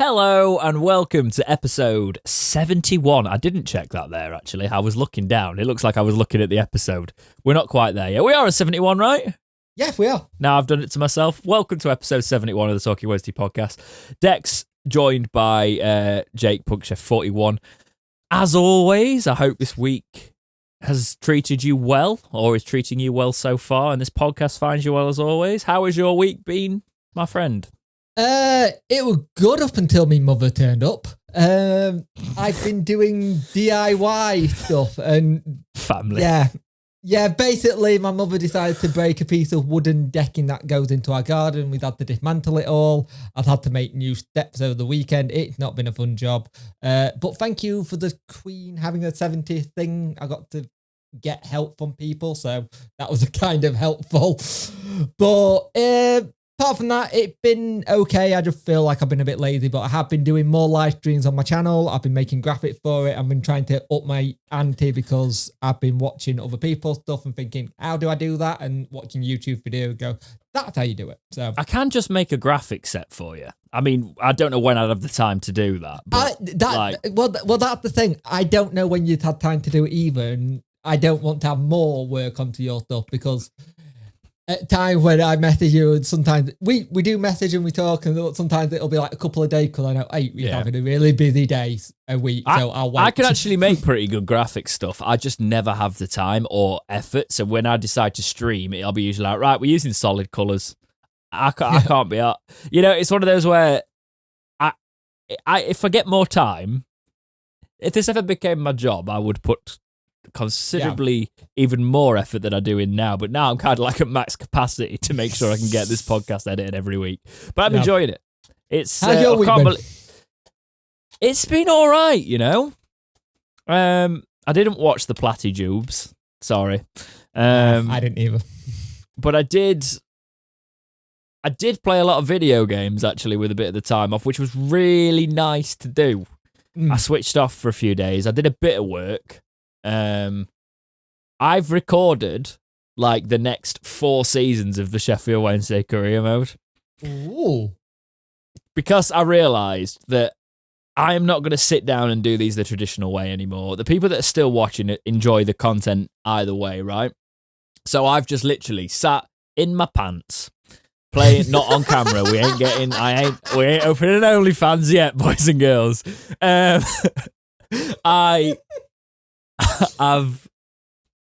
Hello and welcome to episode 71. I didn't check that there, actually. I was looking down. It looks like I was looking at the episode. We're not quite there yet. We are at 71, right? Yes, we are. Now I've done it to myself. Welcome to episode 71 of the Talking Wednesday podcast. Dex, joined by Jake Punkchef 41. As always, I hope this week has treated you well, or is treating you well so far, and this podcast finds you well as always. How has your week been, my friend? It was good up until my mother turned up. I've been doing DIY stuff and Family. Yeah. Basically, my mother decided to break a piece of wooden decking that goes into our garden. We've had to dismantle it all. I've had to make new steps over the weekend. It's not been a fun job. But thank you for the Queen having a 70th thing. I got to get help from people, so that was kind of helpful. But apart from that, it's been okay. I just feel like I've been a bit lazy, but I have been doing more live streams on my channel. I've been making graphics for it. I've been trying to up my ante because I've been watching other people's stuff and thinking, how do I do that? And watching YouTube videos go, that's how you do it. So I can just make a graphic set for you. I mean, I don't know when I'd have the time to do that. But well, that's the thing. I don't know when you'd have time to do it either. And I don't want to have more work onto your stuff because at times when I message you, and sometimes we do message and we talk, and sometimes it'll be like a couple of days because I know, hey, we're having a really busy day a week, so I'll wait. I can actually make pretty good graphic stuff. I just never have the time or effort. So when I decide to stream, I'll be usually like, right, we're using solid colours. I can't be up. You know, it's one of those where if I get more time, if this ever became my job, I would put considerably even more effort than I do in now, but now I'm kind of like at max capacity to make sure I can get this podcast edited every week. But I'm enjoying it. It's how's your week been? It's been all right, you know. I didn't watch the Platyjubes. Sorry, I didn't either. But I did play a lot of video games actually with a bit of the time off, which was really nice to do. I switched off for a few days. I did a bit of work. I've recorded like the next 4 seasons of the Sheffield Wednesday career mode. Ooh. Because I realised that I am not going to sit down and do these the traditional way anymore. The people that are still watching it enjoy the content either way, right? So I've just literally sat in my pants, playing not on camera. We ain't opening OnlyFans yet, boys and girls. I've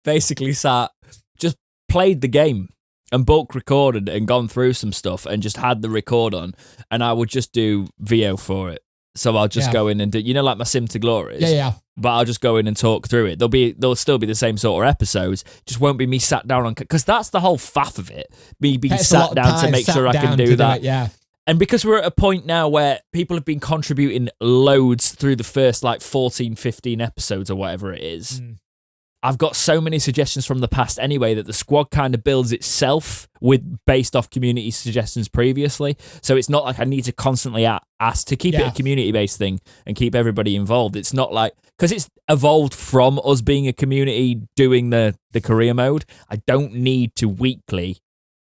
basically just played the game and bulk recorded and gone through some stuff and just had the record on, and I would just do VO for it. So I'll just go in and do, you know, like my Sim to Glories. Yeah. But I'll just go in and talk through it. There'll still be the same sort of episodes. Just won't be me sat down on, because that's the whole faff of it. Me being sat down to make sure I can do that. Yeah. And because we're at a point now where people have been contributing loads through the first like 14, 15 episodes or whatever it is, I've got so many suggestions from the past anyway that the squad kind of builds itself based off community suggestions previously. So it's not like I need to constantly ask to keep it a community-based thing and keep everybody involved. It's not like, because it's evolved from us being a community doing the career mode, I don't need to weekly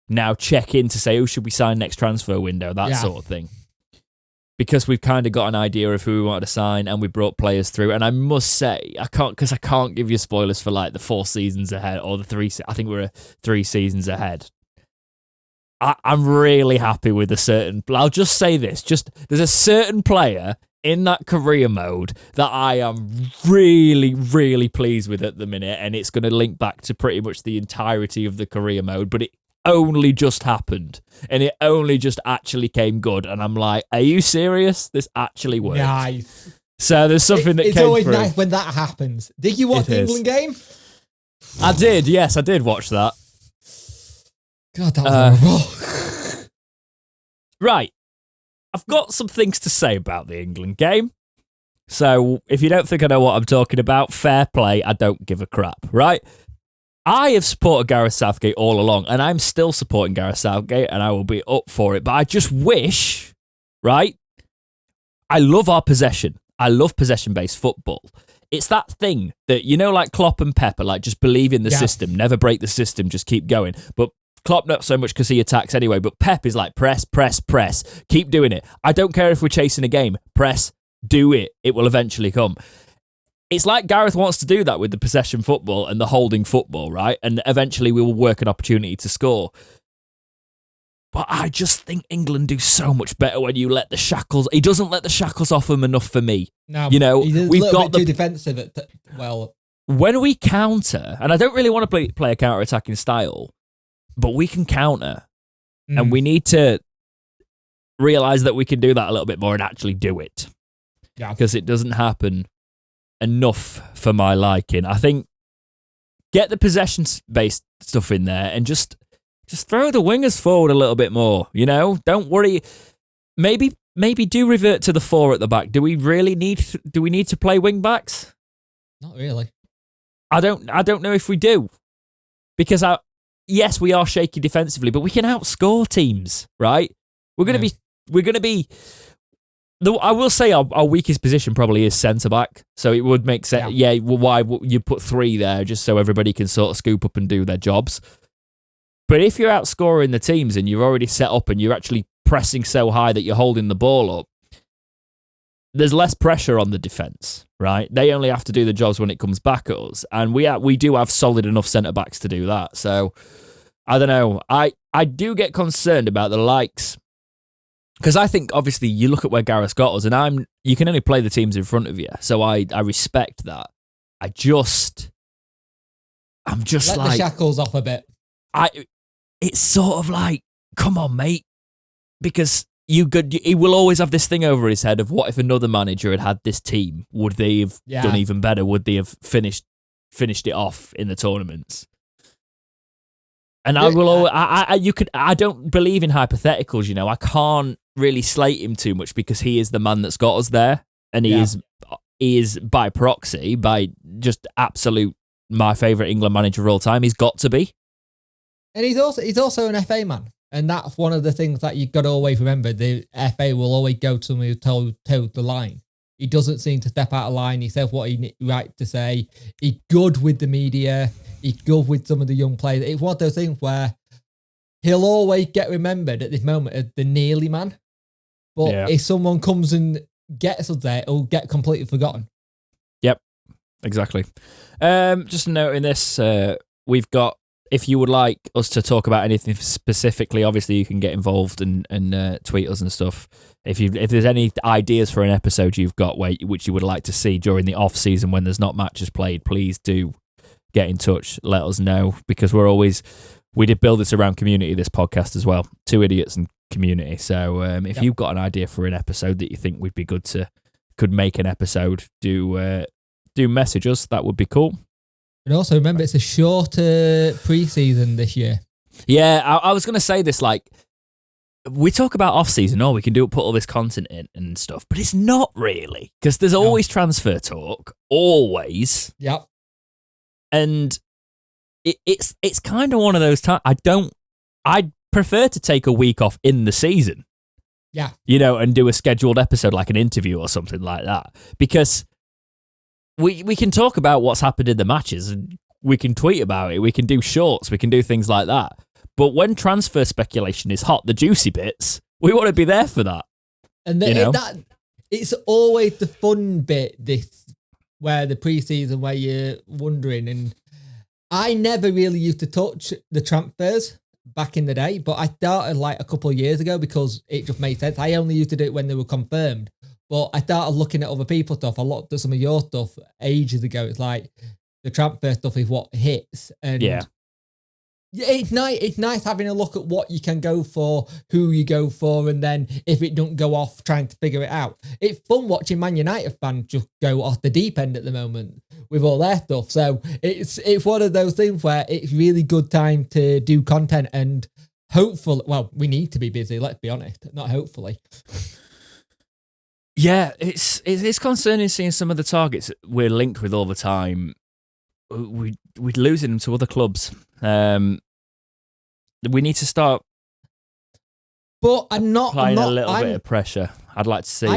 now check in to say, oh, should we sign next transfer window, that sort of thing. Because we've kind of got an idea of who we want to sign and we brought players through. And I must say, I can't give you spoilers for like the 4 seasons ahead or the 3, I think we're 3 seasons ahead. I'm really happy with I'll just say this, there's a certain player in that career mode that I am really, really pleased with at the minute. And it's going to link back to pretty much the entirety of the career mode, but it only just happened and it only just actually came good, and I'm like, are you serious? This actually worked. Nice. So there's something that came through. It's always nice when that happens. Did you watch the England game? I did, yes, I did watch that. God, that was horrible. Right, I've got some things to say about the England game. So if you don't think I know what I'm talking about, fair play, I don't give a crap, right? I have supported Gareth Southgate all along, and I'm still supporting Gareth Southgate, and I will be up for it. But I just wish, right? I love our possession. I love possession-based football. It's that thing that, you know, like Klopp and Pepper, like just believe in the system, never break the system, just keep going. But Klopp not so much because he attacks anyway, but Pep is like, press, press, press. Keep doing it. I don't care if we're chasing a game. Press, do it. It will eventually come. It's like Gareth wants to do that with the possession football and the holding football, right? And eventually we will work an opportunity to score. But I just think England do so much better when you let the shackles. He doesn't let the shackles off him enough for me. No, we've got too defensive. When we counter, and I don't really want to play a counter-attacking style, but we can counter, and we need to realise that we can do that a little bit more and actually do it. Yeah, because it doesn't happen enough for my liking. I think get the possession-based stuff in there and just throw the wingers forward a little bit more. Don't worry. Maybe do revert to the 4 at the back. Do we really need? Do we need to play wing backs? Not really. I don't know if we do, because yes, we are shaky defensively, but we can outscore teams, right? We're gonna be. I will say our weakest position probably is centre back, so it would make sense. Yeah, well, why you put 3 there just so everybody can sort of scoop up and do their jobs? But if you're outscoring the teams and you're already set up and you're actually pressing so high that you're holding the ball up, there's less pressure on the defence, right? They only have to do the jobs when it comes back at us. And we do have solid enough centre-backs to do that. So, I don't know. I do get concerned about the likes. Because I think, obviously, you look at where Gareth's got us, and you can only play the teams in front of you. So I respect that. I'm just Let the shackles off a bit. It's sort of like, come on, mate. Because he will always have this thing over his head of what if another manager had this team? Would they have done even better? Would they have finished it off in the tournaments? And I don't believe in hypotheticals. I can't really slate him too much because he is the man that's got us there, and he is by proxy, by just absolute my favourite England manager of all time. He's got to be, and he's also an FA man. And that's one of the things that you've got to always remember. The FA will always go to someone who told the line. He doesn't seem to step out of line. He says what he right to say. He's good with the media. He's good with some of the young players. It's one of those things where he'll always get remembered at this moment as the nearly man. But if someone comes and gets us there, it'll get completely forgotten. Yep, exactly. Just noting this, we've got, if you would like us to talk about anything specifically, obviously you can get involved and tweet us and stuff. If there's any ideas for an episode you've got which you would like to see during the off season when there's not matches played, please do get in touch. Let us know, because we did build this around community, this podcast as well. 2 idiots and community. So if you've got an idea for an episode that you think would be could make an episode, do message us. That would be cool. And also remember, it's a shorter pre-season this year. Yeah, I was going to say this, like, we talk about off-season, we can put all this content in and stuff, but it's not really, because there's always transfer talk, always. Yep. And it's kind of one of those times, I'd prefer to take a week off in the season. Yeah. And do a scheduled episode, like an interview or something like that, because we can talk about what's happened in the matches, and we can tweet about it, we can do shorts, we can do things like that. But when transfer speculation is hot, the juicy bits, we want to be there for that. And it's always the fun bit, where the pre-season, where you're wondering. And I never really used to touch the transfers back in the day, but I started like a couple of years ago because it just made sense. I only used to do it when they were confirmed. But I started looking at other people's stuff. I looked at some of your stuff ages ago. It's like the transfer stuff is what hits. And it's nice. It's nice having a look at what you can go for, who you go for, and then if it don't go off, trying to figure it out. It's fun watching Man United fans just go off the deep end at the moment with all their stuff. So it's one of those things where it's really good time to do content, and hopefully, well, we need to be busy. Let's be honest. Not hopefully. Yeah, it's concerning seeing some of the targets we're linked with all the time. We're losing them to other clubs. We need to start. But I'm not applying a little bit of pressure. I'd like to see.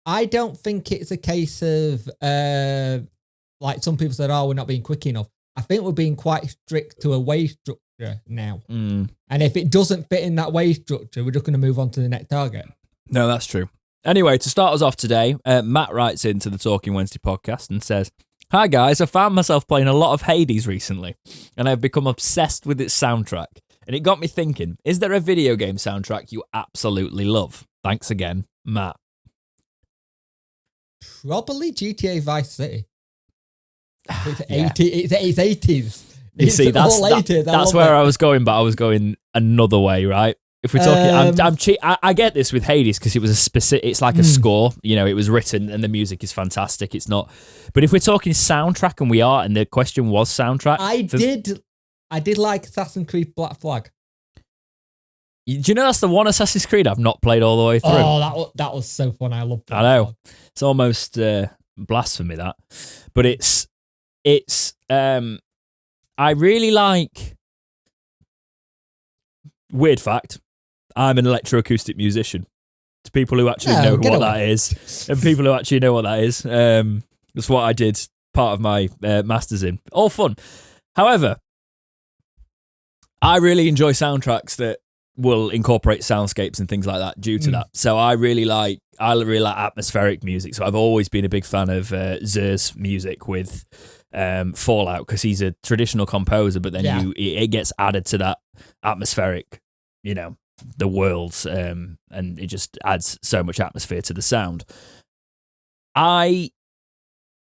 I don't think it's a case of like some people said, we're not being quick enough. I think we're being quite strict to a wage structure structure now. Mm. And if it doesn't fit in that wage structure, we're just going to move on to the next target. No, that's true. Anyway, to start us off today, Matt writes into the Talking Wednesday podcast and says, "Hi guys, I found myself playing a lot of Hades recently, and I've become obsessed with its soundtrack. And it got me thinking, is there a video game soundtrack you absolutely love? Thanks again, Matt." Probably GTA Vice City. It's Yeah. 80s. You It's see, all 80s. that's where I was going, but I was going another way, right? If we're talking, I get this with Hades because it was a specific. It's like a score, you know. It was written and the music is fantastic. It's not, but if we're talking soundtrack, and we are, and the question was soundtrack, I did like Assassin's Creed Black Flag. Do you know that's the one Assassin's Creed I've not played all the way through? Oh, that was so fun. I loved it. I know. It's almost blasphemy that, but it's I really like. Weird fact. I'm an electroacoustic musician. To people who actually know what that is, and people who actually know what that is, that's what I did part of my masters in. All fun. However, I really enjoy soundtracks that will incorporate soundscapes and things like that due to that. So I really like atmospheric music. So I've always been a big fan of Zer's music with Fallout because he's a traditional composer, but then it gets added to that atmospheric, you know, the worlds, and it just adds so much atmosphere to the sound.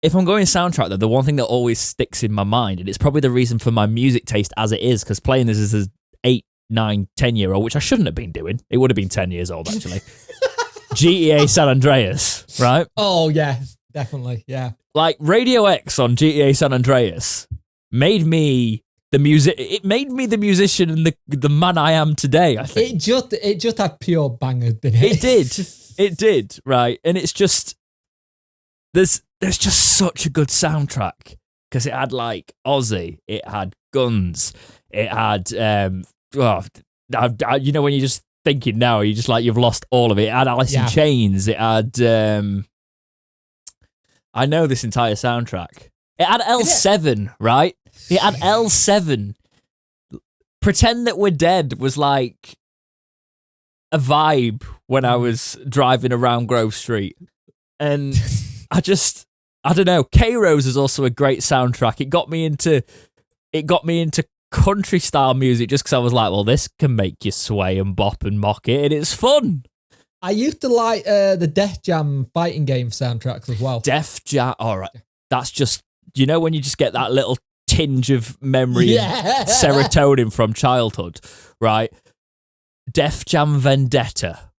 If I'm going soundtrack, though, the one thing that always sticks in my mind, and it's probably the reason for my music taste as it is, because playing this as an 8, 9, 10-year-old, which I shouldn't have been doing. It would have been 10 years old, actually. GTA San Andreas, right? Oh, yes, definitely, yeah. Like, Radio X on GTA San Andreas made me the musician and the man I am today, I think. It just had pure bangers, didn't it? It did. It did, right? And it's just... There's just such a good soundtrack because it had like Ozzy, it had Guns, it had you know when you're just thinking now, you just like you've lost all of it. It had Alice in Chains, it had I know this entire soundtrack. It had L7, right? It had L7. Pretend That We're Dead was like a vibe when I was driving around Grove Street, and I don't know. K-Rose is also a great soundtrack. It got me into country style music just because I was like, well, this can make you sway and bop and mock it, and it's fun. I used to like the Def Jam fighting game soundtracks as well. Def Jam, all right. That's just, you know, when you just get that little tinge of memory and serotonin from childhood, right? Def Jam Vendetta.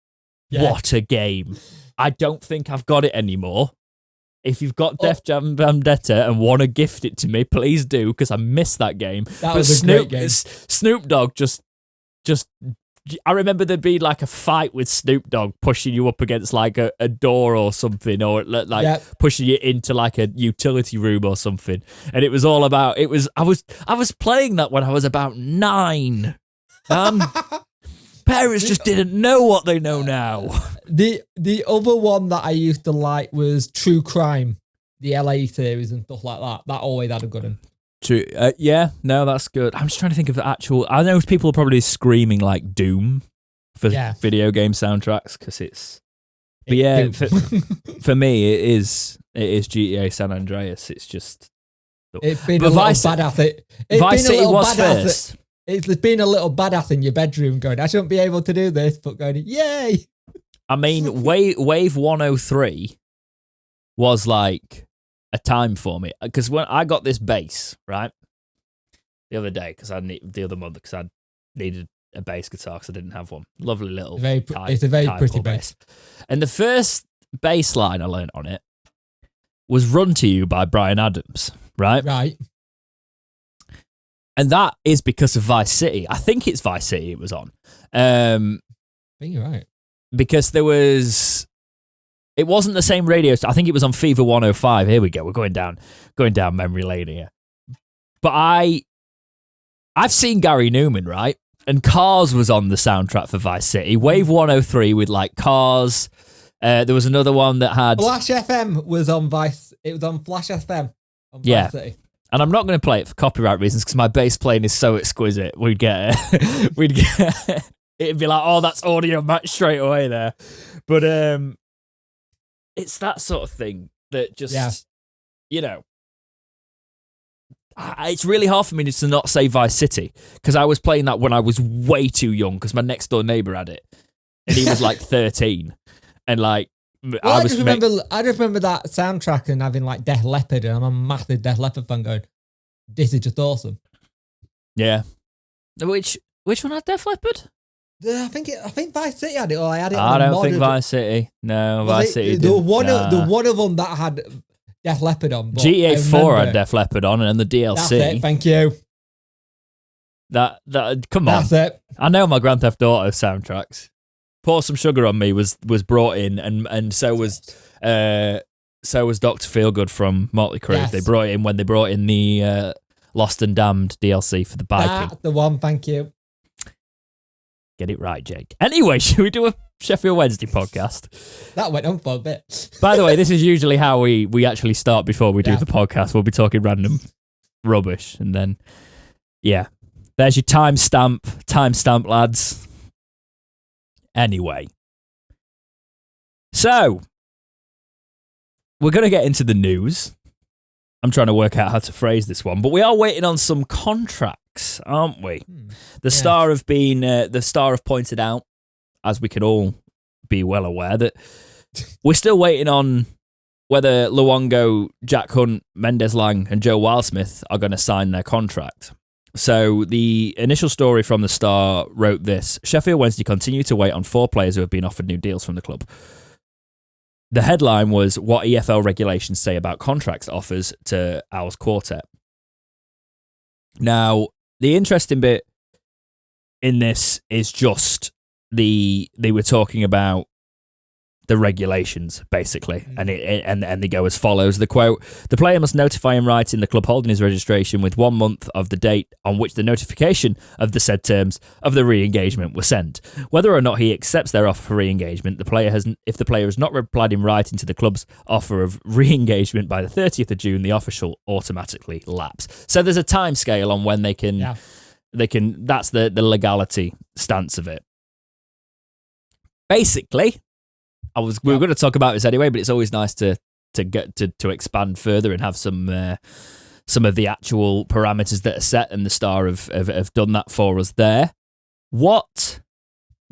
Yeah. What a game. I don't think I've got it anymore. If you've got Def Jam Vendetta and want to gift it to me, please do, because I missed that game. That was a great game. Snoop Dogg just... I remember there'd be like a fight with Snoop Dogg pushing you up against like a door or something, or like pushing you into like a utility room or something. And it was all about... I was playing that when I was about 9. Parents just didn't know what they know now. The other one that I used to like was True Crime, the LA series and stuff like that. That always had a good one. True. Yeah, no, that's good. I'm just trying to think of the actual... I know people are probably screaming like Doom for video game soundtracks because it's... But yeah, for me, it is GTA San Andreas. It's just... It's been a little badass. Vice City was first. It's been a little badass in your bedroom going, I shouldn't be able to do this, but going, yay! I mean, Wave 103 was like a time for me. Because when I got this bass, right, the other day, because I needed a bass guitar because I didn't have one. Lovely little it's a very pretty bass. And the first bass line I learned on it was Run To You by Bryan Adams, right? Right. And that is because of Vice City. I think it's Vice City it was on. I think you're right. Because it wasn't the same radio. I think it was on Fever 105. Here we go. We're going down memory lane here. But I've seen Gary Newman, right? And Cars was on the soundtrack for Vice City. Wave 103 with like Cars. There was another one that had... Flash FM was on Vice. It was on Flash FM on Vice City. And I'm not going to play it for copyright reasons because my bass playing is so exquisite. It'd be like, oh, that's audio match straight away there. But it's that sort of thing that just, you know, it's really hard for me to not say Vice City because I was playing that when I was way too young because my next door neighbour had it and he was like 13 and like I just remember that soundtrack and having like Def Leppard, and I'm a massive Def Leppard fan going, this is just awesome. Yeah. Which one had Def Leppard? I think Vice City had it, or I had it. I don't think Vice City. No, Vice City. The one of them that had Def Leppard on. GTA 4 had Def Leppard on, and the DLC. That's it. Thank you. That come on. That's it. I know my Grand Theft Auto soundtracks. Pour Some Sugar on Me was brought in, and so was Dr. Feelgood from Motley Crue. Yes. They brought it in when they brought in the Lost and Damned DLC for the biking. That's the one. Thank you. Get it right, Jake. Anyway, should we do a Sheffield Wednesday podcast? That went on for a bit. By the way, this is usually how we actually start before we do the podcast. We'll be talking random rubbish, and then there's your timestamp, lads. Anyway, so we're going to get into the news. I'm trying to work out how to phrase this one, but we are waiting on some contracts, aren't we? The Star have pointed out, as we can all be well aware, that we're still waiting on whether Luongo, Jack Hunt, Mendes Lang, and Joe Wildsmith are going to sign their contract. So the initial story from the Star wrote this: Sheffield Wednesday continue to wait on 4 players who have been offered new deals from the club. The headline was, what EFL regulations say about contracts offers to Owls Quartet. Now, the interesting bit in this is just they were talking about the regulations, basically, and they go as follows. The quote: the player must notify in writing the club holding his registration with 1 month of the date on which the notification of the said terms of the re-engagement were sent. Whether or not he accepts their offer for re-engagement, if the player has not replied in writing to the club's offer of re-engagement by the 30th of June, the offer shall automatically lapse. So there's a time scale on when they can. That's the legality stance of it. Basically, we were going to talk about this anyway, but it's always nice to get to expand further and have some of the actual parameters that are set, and the Star have done that for us there. What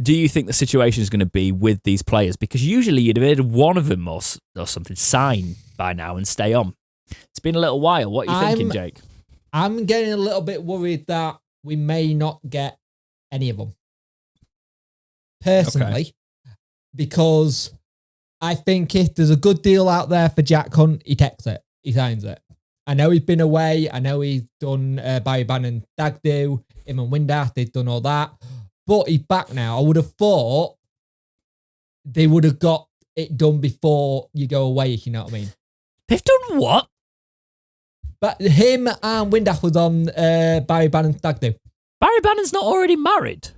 do you think the situation is going to be with these players? Because usually you'd have heard one of them or something sign by now and stay on. It's been a little while. What are you thinking, Jake? I'm getting a little bit worried that we may not get any of them. Personally, because I think if there's a good deal out there for Jack Hunt, he takes it. He signs it. I know he's been away. I know he's done Barry Bannon, Dagdo, him and Windass. They've done all that. But he's back now. I would have thought they would have got it done before you go away, if you know what I mean. They've done what? But him and Windass was on Barry Bannon's Dagdo. Barry Bannon's not already married?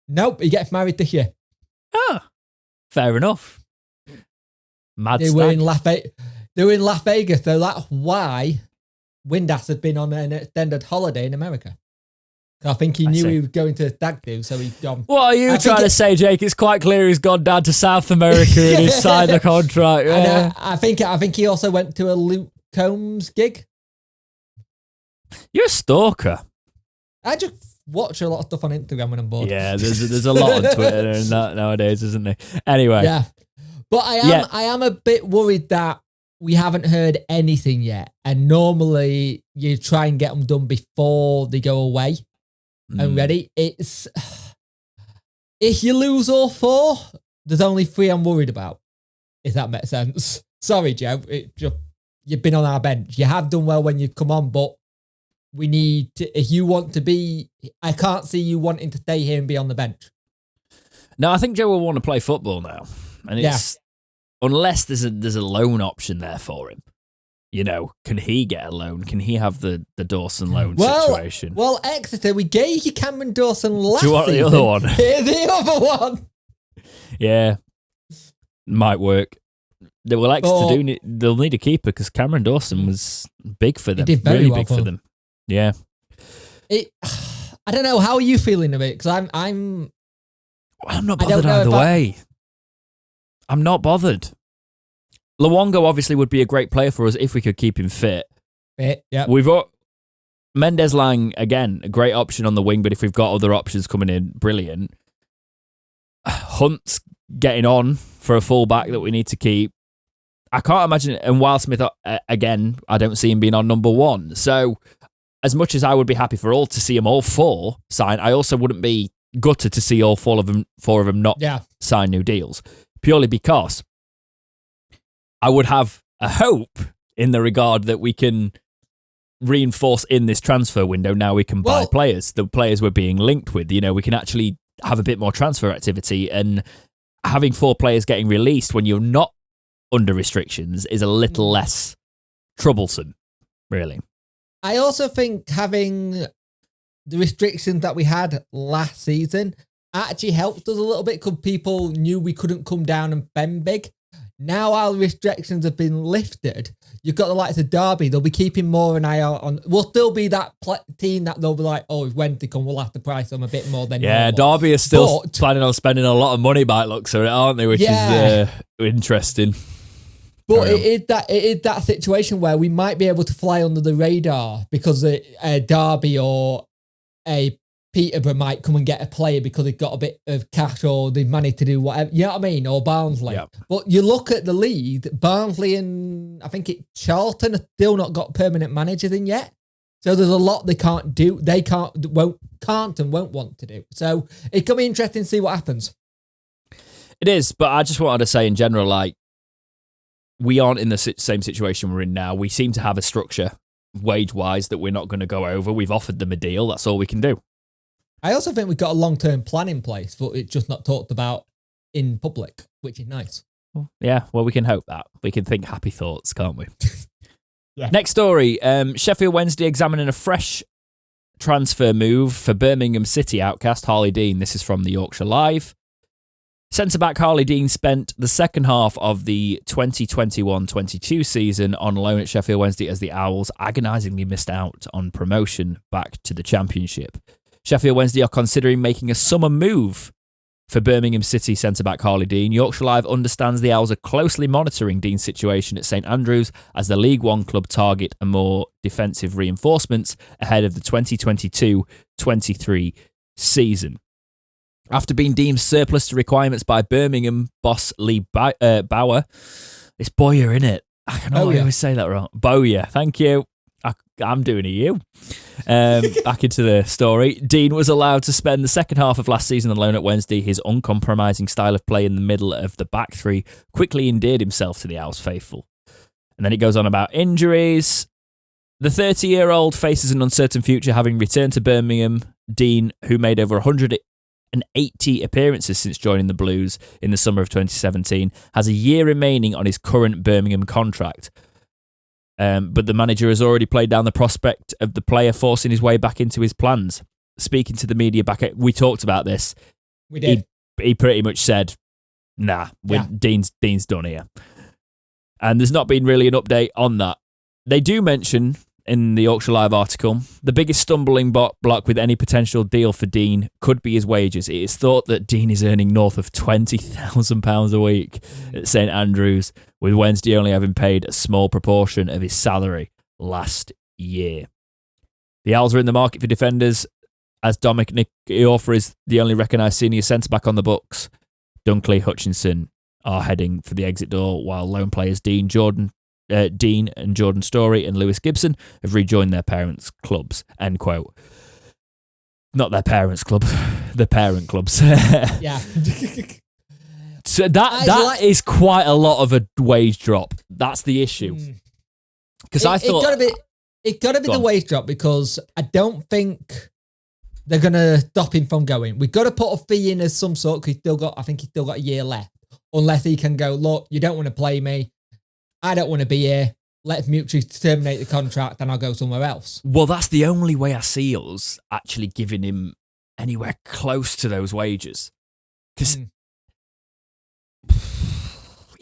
Nope, he gets married this year. Oh, fair enough. They were in Las Vegas, so that's why Windass had been on an extended holiday in America. I think he knew he was going to Dagdo, so he's gone. What are you trying to say, Jake? It's quite clear he's gone down to South America and he's signed the contract. Yeah. And I think he also went to a Luke Combs gig. You're a stalker. I just watch a lot of stuff on Instagram when I'm bored. Yeah, there's a lot on Twitter and that nowadays, isn't there? Anyway. Yeah. But I am a bit worried that we haven't heard anything yet. And normally you try and get them done before they go away and ready. It's if you lose all 4, there's only 3 I'm worried about. If that makes sense. Sorry, Joe. You've been on our bench. You have done well when you've come on, but we need to, if you want to be, I can't see you wanting to stay here and be on the bench. No, I think Joe will want to play football now. And it's, unless there's a loan option there for him. You know, can he get a loan? Can he have the Dawson loan situation? Well, Exeter, we gave you Cameron Dawson last season. Do you want the other one? Here's the other one. Yeah. Might work. They will they'll need a keeper because Cameron Dawson was big for them. He did very really well big for them. Yeah. I don't know. How are you feeling of it? Because I'm not bothered either way. I'm not bothered. Luongo obviously would be a great player for us if we could keep him fit. Yeah. We've got Mendes Lang, again, a great option on the wing, but if we've got other options coming in, brilliant. Hunt's getting on for a fullback that we need to keep. I can't imagine, and Wildsmith, again, I don't see him being on number one. So, as much as I would be happy for all to see them all four sign, I also wouldn't be gutted to see all four of them not sign new deals, purely because I would have a hope in the regard that we can reinforce in this transfer window. Now we can buy players. The players we're being linked with, we can actually have a bit more transfer activity, and having four players getting released when you're not under restrictions is a little less troublesome, really. I also think having the restrictions that we had last season actually helped us a little bit because people knew we couldn't come down and spend big. Now our restrictions have been lifted. You've got the likes of Derby. They'll be keeping more an eye out on. We'll still be that team that they'll be like, oh, if Wednesday come, we'll have to price them a bit more than normal. Derby are still planning on spending a lot of money by looks of it, aren't they? Which is interesting. But it is that situation where we might be able to fly under the radar because a Derby or a Peterborough might come and get a player because they've got a bit of cash or they've managed to do whatever, you know what I mean? Or Barnsley. Yep. But you look at the league, Barnsley and I think Charlton have still not got permanent managers in yet. So there's a lot they can't do. They can't and won't want to do. So it could be interesting to see what happens. It is, but I just wanted to say in general, like, we aren't in the same situation we're in now. We seem to have a structure wage-wise that we're not going to go over. We've offered them a deal. That's all we can do. I also think we've got a long-term plan in place, but it's just not talked about in public, which is nice. Yeah, well, we can hope that. We can think happy thoughts, can't we? Yeah. Next story, Sheffield Wednesday examining a fresh transfer move for Birmingham City outcast Harley Dean. This is from the Yorkshire Live. Centre-back Harley Dean spent the second half of the 2021-22 season on loan at Sheffield Wednesday as the Owls agonisingly missed out on promotion back to the Championship. Sheffield Wednesday are considering making a summer move for Birmingham City centre-back Harley Dean. Yorkshire Live understands the Owls are closely monitoring Dean's situation at St Andrews as the League One club target a more defensive reinforcements ahead of the 2022-23 season. After being deemed surplus to requirements by Birmingham boss Lee Bauer, it's Bowyer, innit? I can always say that wrong. Bowyer, thank you. I'm doing a you. Back into the story. Dean was allowed to spend the second half of last season on loan at Wednesday. His uncompromising style of play in the middle of the back three quickly endeared himself to the Owls faithful. And then it goes on about injuries. The 30-year-old faces an uncertain future, having returned to Birmingham. Dean, who made over 180 appearances since joining the Blues in the summer of 2017, has a year remaining on his current Birmingham contract. But the manager has already played down the prospect of the player forcing his way back into his plans. Speaking to the media we talked about this. We did. He pretty much said, nah, Dean's done here. And there's not been really an update on that. They do mention in the Yorkshire Live article, the biggest stumbling block with any potential deal for Dean could be his wages. It is thought that Dean is earning north of £20,000 a week at St Andrews, with Wednesday only having paid a small proportion of his salary last year. The Owls are in the market for defenders, as Dominic Iorfa is the only recognised senior centre-back on the books. Dunkley, Hutchinson are heading for the exit door, while loan players Dean and Jordan Story and Lewis Gibson have rejoined their parents' clubs. End quote. Not their parents' club, the parent clubs. Yeah. So that is quite a lot of a wage drop. That's the issue. Because I thought it got to be the wage drop, because I don't think they're gonna stop him from going. We've got to put a fee in of some sort, because I think he's still got a year left, unless he can go, look, you don't want to play me. I don't want to be here. Let's mutually terminate the contract and I'll go somewhere else. Well, that's the only way I see us actually giving him anywhere close to those wages. Because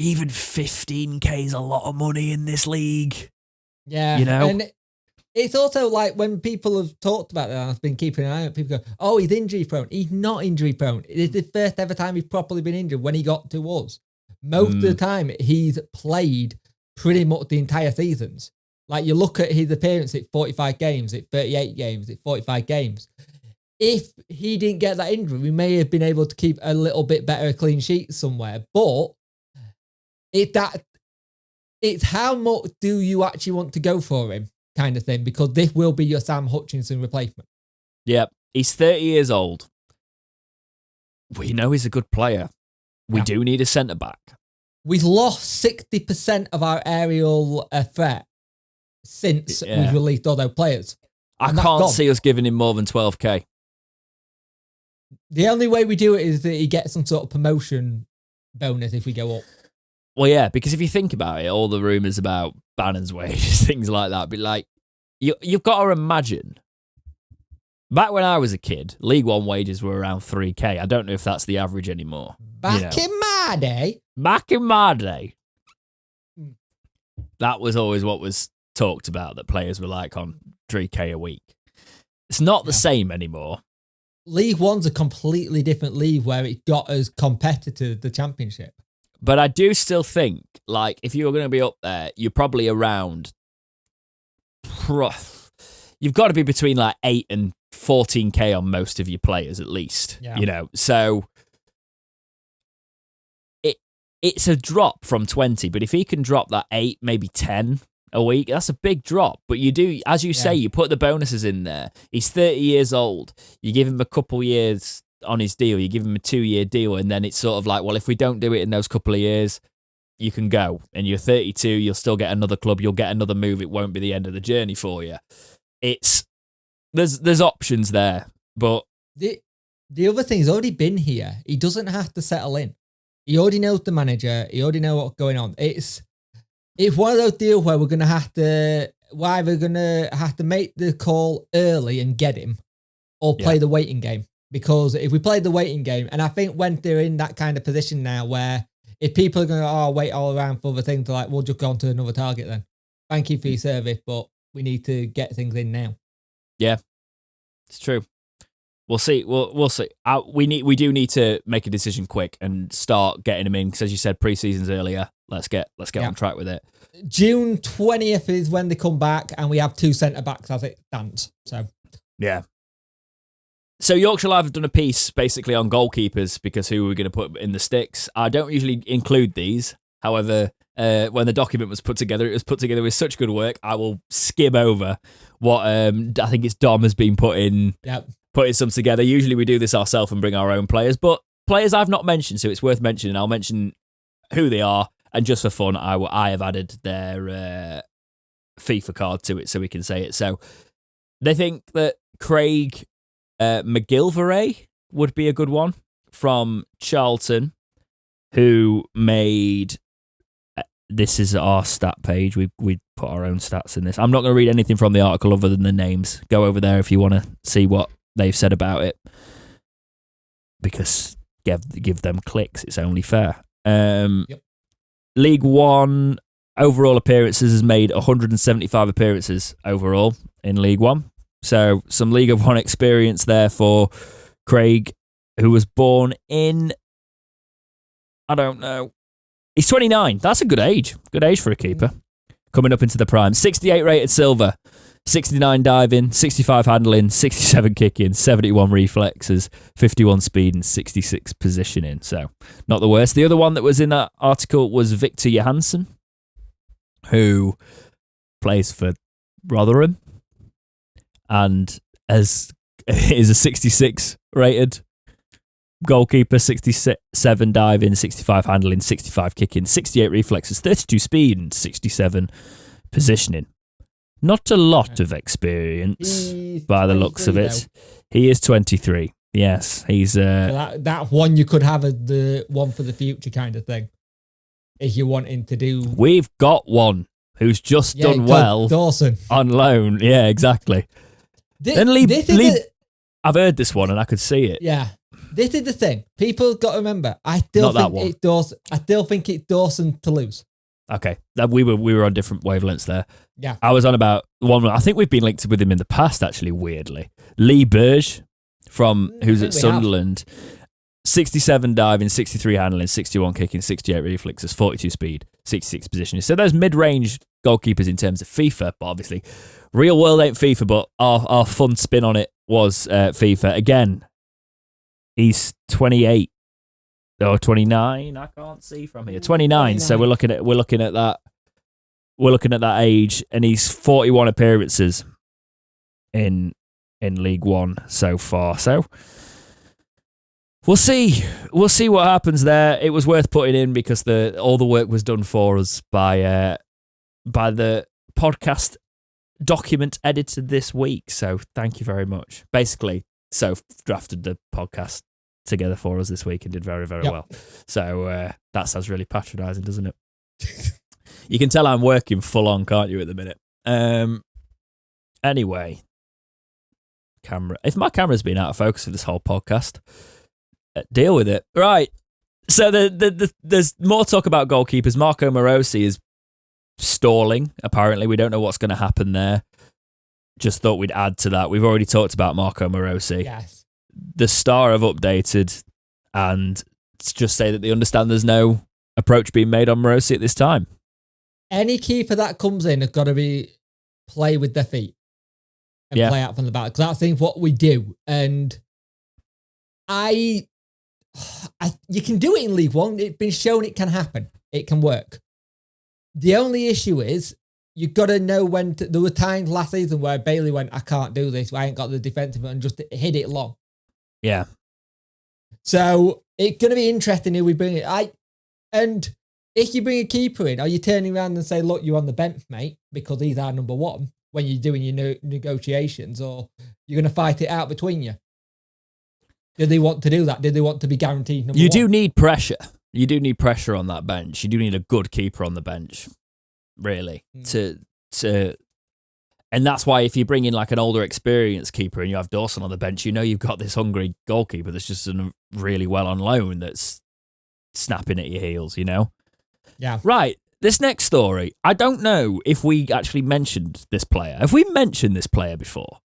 even 15k is a lot of money in this league. Yeah. You know? And it's also like when people have talked about that, I've been keeping an eye on, people go, oh, he's injury prone. He's not injury prone. It's the first ever time he's properly been injured when he got to us. Most of the time, he's played pretty much the entire seasons. Like you look at his appearance at 45 games, at 38 games, at 45 games. If he didn't get that injury, we may have been able to keep a little bit better clean sheet somewhere. But it's how much do you actually want to go for him kind of thing, because this will be your Sam Hutchinson replacement. Yep. He's 30 years old. We know he's a good player. We do need a centre-back. We've lost 60% of our aerial threat since we've released all those players. I can't see us giving him more than 12k. The only way we do it is that he gets some sort of promotion bonus if we go up. Well, yeah, because if you think about it, all the rumours about Bannon's wages, things like that, but like, you've got to imagine, back when I was a kid, League One wages were around 3k. I don't know if that's the average anymore. Back in my day, that was always what was talked about, that players were like on 3k a week. It's not the same anymore. League One's a completely different league where it got us competitive, the Championship. But I do still think, like, if you were going to be up there, you're probably around... You've got to be between, like, 8 and 14k on most of your players, at least. Yeah. You know, so... It's a drop from 20, but if he can drop that 8, maybe 10 a week, that's a big drop. But you do, as you say, you put the bonuses in there. He's 30 years old. You give him a couple years on his deal. You give him a 2-year deal, and then it's sort of like, well, if we don't do it in those couple of years, you can go. And you're 32, you'll still get another club, you'll get another move. It won't be the end of the journey for you. There's options there, but... The other thing, he's already been here. He doesn't have to settle in. He already knows the manager. He already knows what's going on. It's one of those deals where we're either going to have to make the call early and get him, or play the waiting game. Because if we play the waiting game, and I think when they're in that kind of position now where if people are going to wait all around for other things, they're like, we'll just go on to another target then. Thank you for your service, but we need to get things in now. Yeah, it's true. We'll see. We'll see. We do need to make a decision quick and start getting them in, because as you said, pre-season's earlier. Let's get on track with it. June 20th is when they come back, and we have 2 centre-backs as it stands. So yeah. So Yorkshire Live have done a piece basically on goalkeepers, because who we're going to put in the sticks. I don't usually include these. However, when the document was put together, it was put together with such good work, I will skim over what I think it's Dom has been putting some together. Usually we do this ourselves and bring our own players, but players I've not mentioned, so it's worth mentioning. I'll mention who they are, and just for fun, I have added their FIFA card to it so we can say it. So they think that Craig McGilvray would be a good one from Charlton, who made... This is our stat page. We put our own stats in this. I'm not going to read anything from the article other than the names. Go over there if you want to see what they've said about it, because give them clicks. It's only fair. League One overall appearances has made 175 appearances overall in League One. So some League of One experience there for Craig, who was born in... I don't know. He's 29. That's a good age. Good age for a keeper. Coming up into the prime. 68 rated silver, 69 diving, 65 handling, 67 kicking, 71 reflexes, 51 speed, and 66 positioning. So, not the worst. The other one that was in that article was Victor Johansson, who plays for Rotherham and is a 66 rated goalkeeper, 67 diving, 65 handling, 65 kicking, 68 reflexes, 32 speed, and 67 positioning. Not a lot of experience by the looks of it. Though. He is 23. Yes, he's... that one you could have the one for the future kind of thing. If you're wanting to do... We've got one who's just done well Dawson on loan. Yeah, exactly. I've heard this one and I could see it. Yeah. This is the thing. People got to remember. I still think it's Dawson to lose. Okay, we were on different wavelengths there. Yeah, I was on about one. I think we've been linked with him in the past, actually. Weirdly, Lee Burge who's at Sunderland. 67 diving, 63 handling, 61 kicking, 68 reflexes, 42 speed, 66 positioning. So those mid-range goalkeepers in terms of FIFA, but obviously real world ain't FIFA, but our fun spin on it was FIFA. Again, he's 28 or 29. I can't see from here. 29. So we're looking at that. We're looking at that age, and he's 41 appearances in League One so far. So we'll see. We'll see what happens there. It was worth putting in because all the work was done for us by the podcast document edited this week. So thank you very much. Basically, Soph drafted the podcast together for us this week and did very, very well. So that sounds really patronising, doesn't it? You can tell I'm working full on, can't you, at the minute? Anyway, camera. If my camera's been out of focus for this whole podcast, deal with it. Right. So there's more talk about goalkeepers. Marco Morosi is stalling, apparently. We don't know what's going to happen there. Just thought we'd add to that. We've already talked about Marco Morosi. Yes. The Star have updated and just say that they understand there's no approach being made on Morosi at this time. Any keeper that comes in has got to play with their feet and play out from the back, because that's what we do. And you can do it in League One. It's been shown it can happen. It can work. The only issue is you've got to know when there were times last season where Bailey went, I can't do this. I ain't got the defensive, and just hit it long. Yeah. So it's going to be interesting who we bring it. And if you bring a keeper in, are you turning around and say, look, you're on the bench, mate, because he's our number one when you're doing your negotiations, or you're going to fight it out between you? Did they want to do that? Did they want to be guaranteed number one? You do need pressure. You do need pressure on that bench. You do need a good keeper on the bench, really, and that's why if you bring in like an older experienced keeper and you have Dawson on the bench, you know you've got this hungry goalkeeper that's just really well on loan that's snapping at your heels, you know? Yeah. Right. This next story, I don't know if we actually mentioned this player. Have we mentioned this player before?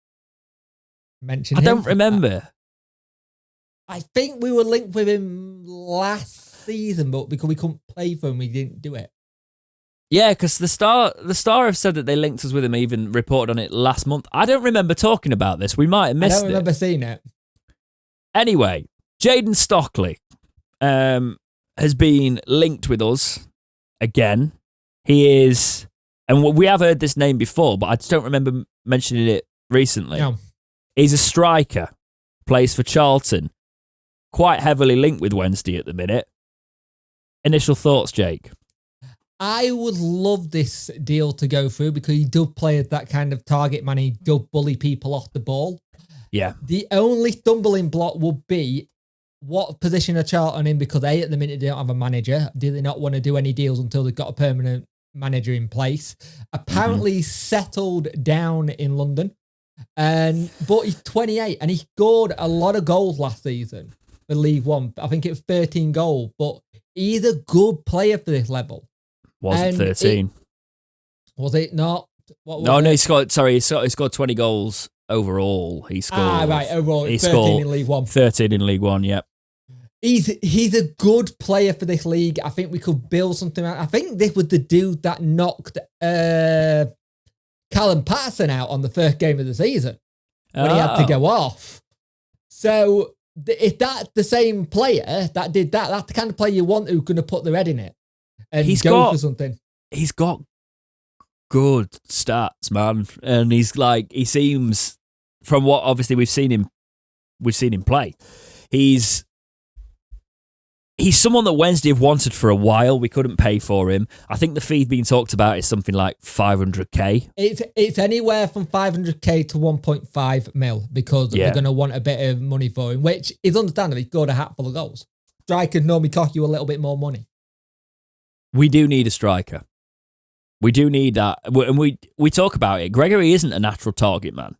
I don't remember. I think we were linked with him last season, but because we couldn't play for him, we didn't do it. Yeah, because the Star have said that they linked us with him, even reported on it last month. I don't remember talking about this. We might have missed it. I don't remember seeing it. Anyway, Jaden Stockley has been linked with us again. He is, and we have heard this name before, but I just don't remember mentioning it recently. No. He's a striker, plays for Charlton, quite heavily linked with Wednesday at the minute. Initial thoughts, Jake? I would love this deal to go through because he does play that kind of target man. He does bully people off the ball. Yeah. The only stumbling block would be what position are Charlton in, because at the minute they don't have a manager. Do they not want to do any deals until they've got a permanent manager in place? Apparently settled down in London. But he's 28 and he scored a lot of goals last season for League One. I think it was 13 goals, but he's a good player for this level. Wasn't 13. Was it not? No, he scored 20 goals overall. He scored. Right, overall. He 13 in League One. 13 in League One, yep. He's a good player for this league. I think we could build something out. I think this was the dude that knocked Callum Patterson out on the first game of the season when he had to go off. So if that's the same player that did that, that's the kind of player you want who's going to put their head in it and for something. He's got good stats, man, and he seems, from what obviously we've seen him play, he's someone that Wednesday have wanted for a while. We couldn't pay for him. I think the fee being talked about is something like 500k. It's anywhere from 500k to 1.5 mil because they're going to want a bit of money for him, which is understandable. He scored a hatful of goals. Strikers normally cost you a little bit more money. We do need a striker. We do need that. And we talk about it. Gregory isn't a natural target man.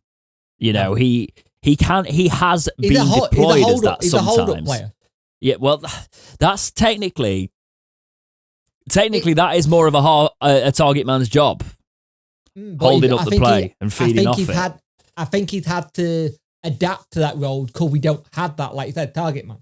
You know, he He has been deployed as that sometimes. He's a hold-up player. Yeah, well, that's technically that is more of a target man's job, holding up the play and feeding off it. I think he's had to adapt to that role because we don't have that, like you said, target man.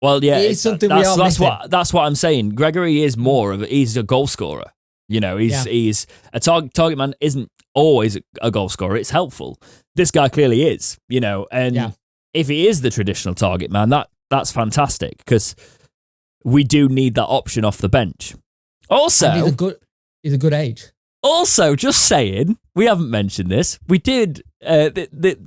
Well, yeah, it's something that's what I'm saying. Gregory is he's a goal scorer. He's a target man isn't always a goal scorer. It's helpful. This guy clearly is, and if he is the traditional target man, that's fantastic because we do need that option off the bench. Also, and he's a good age. Also, just saying, we haven't mentioned this. We did.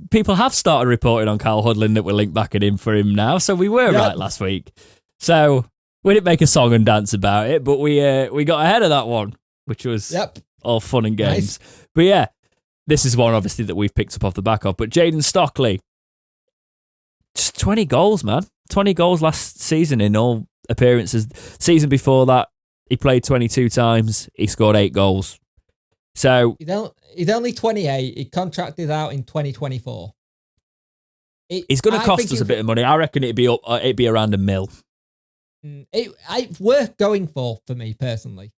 People have started reporting on Kyle Hudlin that we're linked back in for him now, so we were right last week. So we didn't make a song and dance about it, but we got ahead of that one, which was all fun and games. Nice. But yeah, this is one obviously that we've picked up off the back of. But Jaden Stockley, just 20 goals, man. 20 goals last season in all appearances. Season before that, he played 22 times. He scored 8 goals. So he's only 28. He contracted out in 2024. He's going to cost us a bit of money. I reckon it'd be around $1 million. It's worth going for me personally,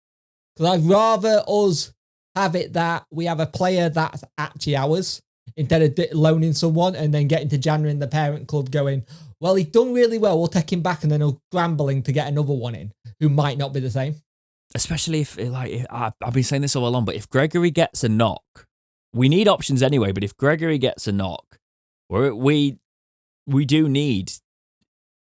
because I'd rather us have it that we have a player that's actually ours instead of loaning someone and then getting to January in the parent club going, well, he's done really well, we'll take him back, and then he'll scrambling to get another one in who might not be the same. Especially if I've been saying this all along, but if Gregory gets a knock, we need options anyway. But if Gregory gets a knock, we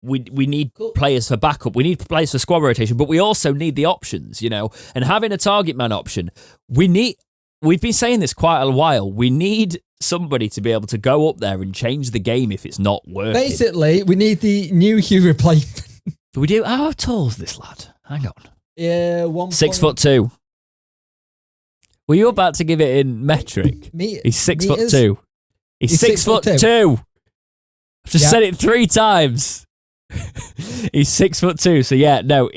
need players for backup. We need players for squad rotation, but we also need the options, And having a target man option, we've been saying this quite a while. We need somebody to be able to go up there and change the game if it's not working. Basically, we need the new Hugh replacement. We do. How tall is this lad? Hang on. Yeah, 6'2". Were you about to give it in metric? He's 6'2". He's 6'2". I've just said it 3 times. He's 6'2". So yeah, no,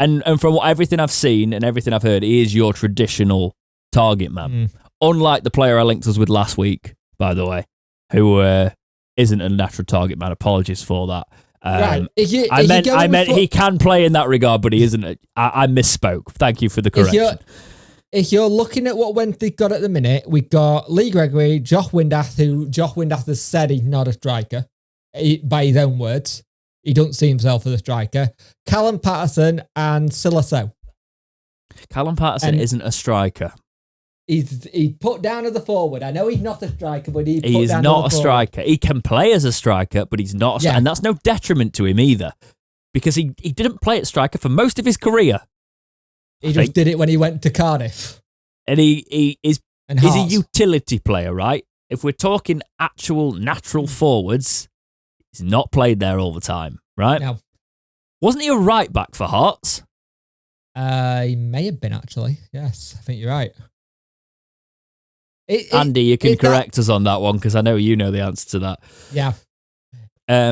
and from everything I've seen and everything I've heard, he is your traditional target man. Unlike the player I linked us with last week, by the way, who isn't a natural target man. Apologies for that. Right. I meant he can play in that regard, but he isn't. I misspoke. Thank you for the correction. If you're looking at what Wednesday got at the minute, we got Lee Gregory, Josh Windass, who Josh Windass has said he's not a striker, by his own words. He doesn't see himself as a striker. Callum Patterson and Silaso. Callum Patterson isn't a striker. He's put down as a forward. I know he's not a striker, but he is not a striker. He can play as a striker, but he's not a striker. And that's no detriment to him either, because he didn't play at striker for most of his career. He just did it when he went to Cardiff. And he's a utility player, right? If we're talking actual natural forwards, he's not played there all the time, right? No. Wasn't he a right back for Hearts? He may have been, actually. Yes, I think you're right. Andy, you can correct us on that one because I know you know the answer to that. Yeah.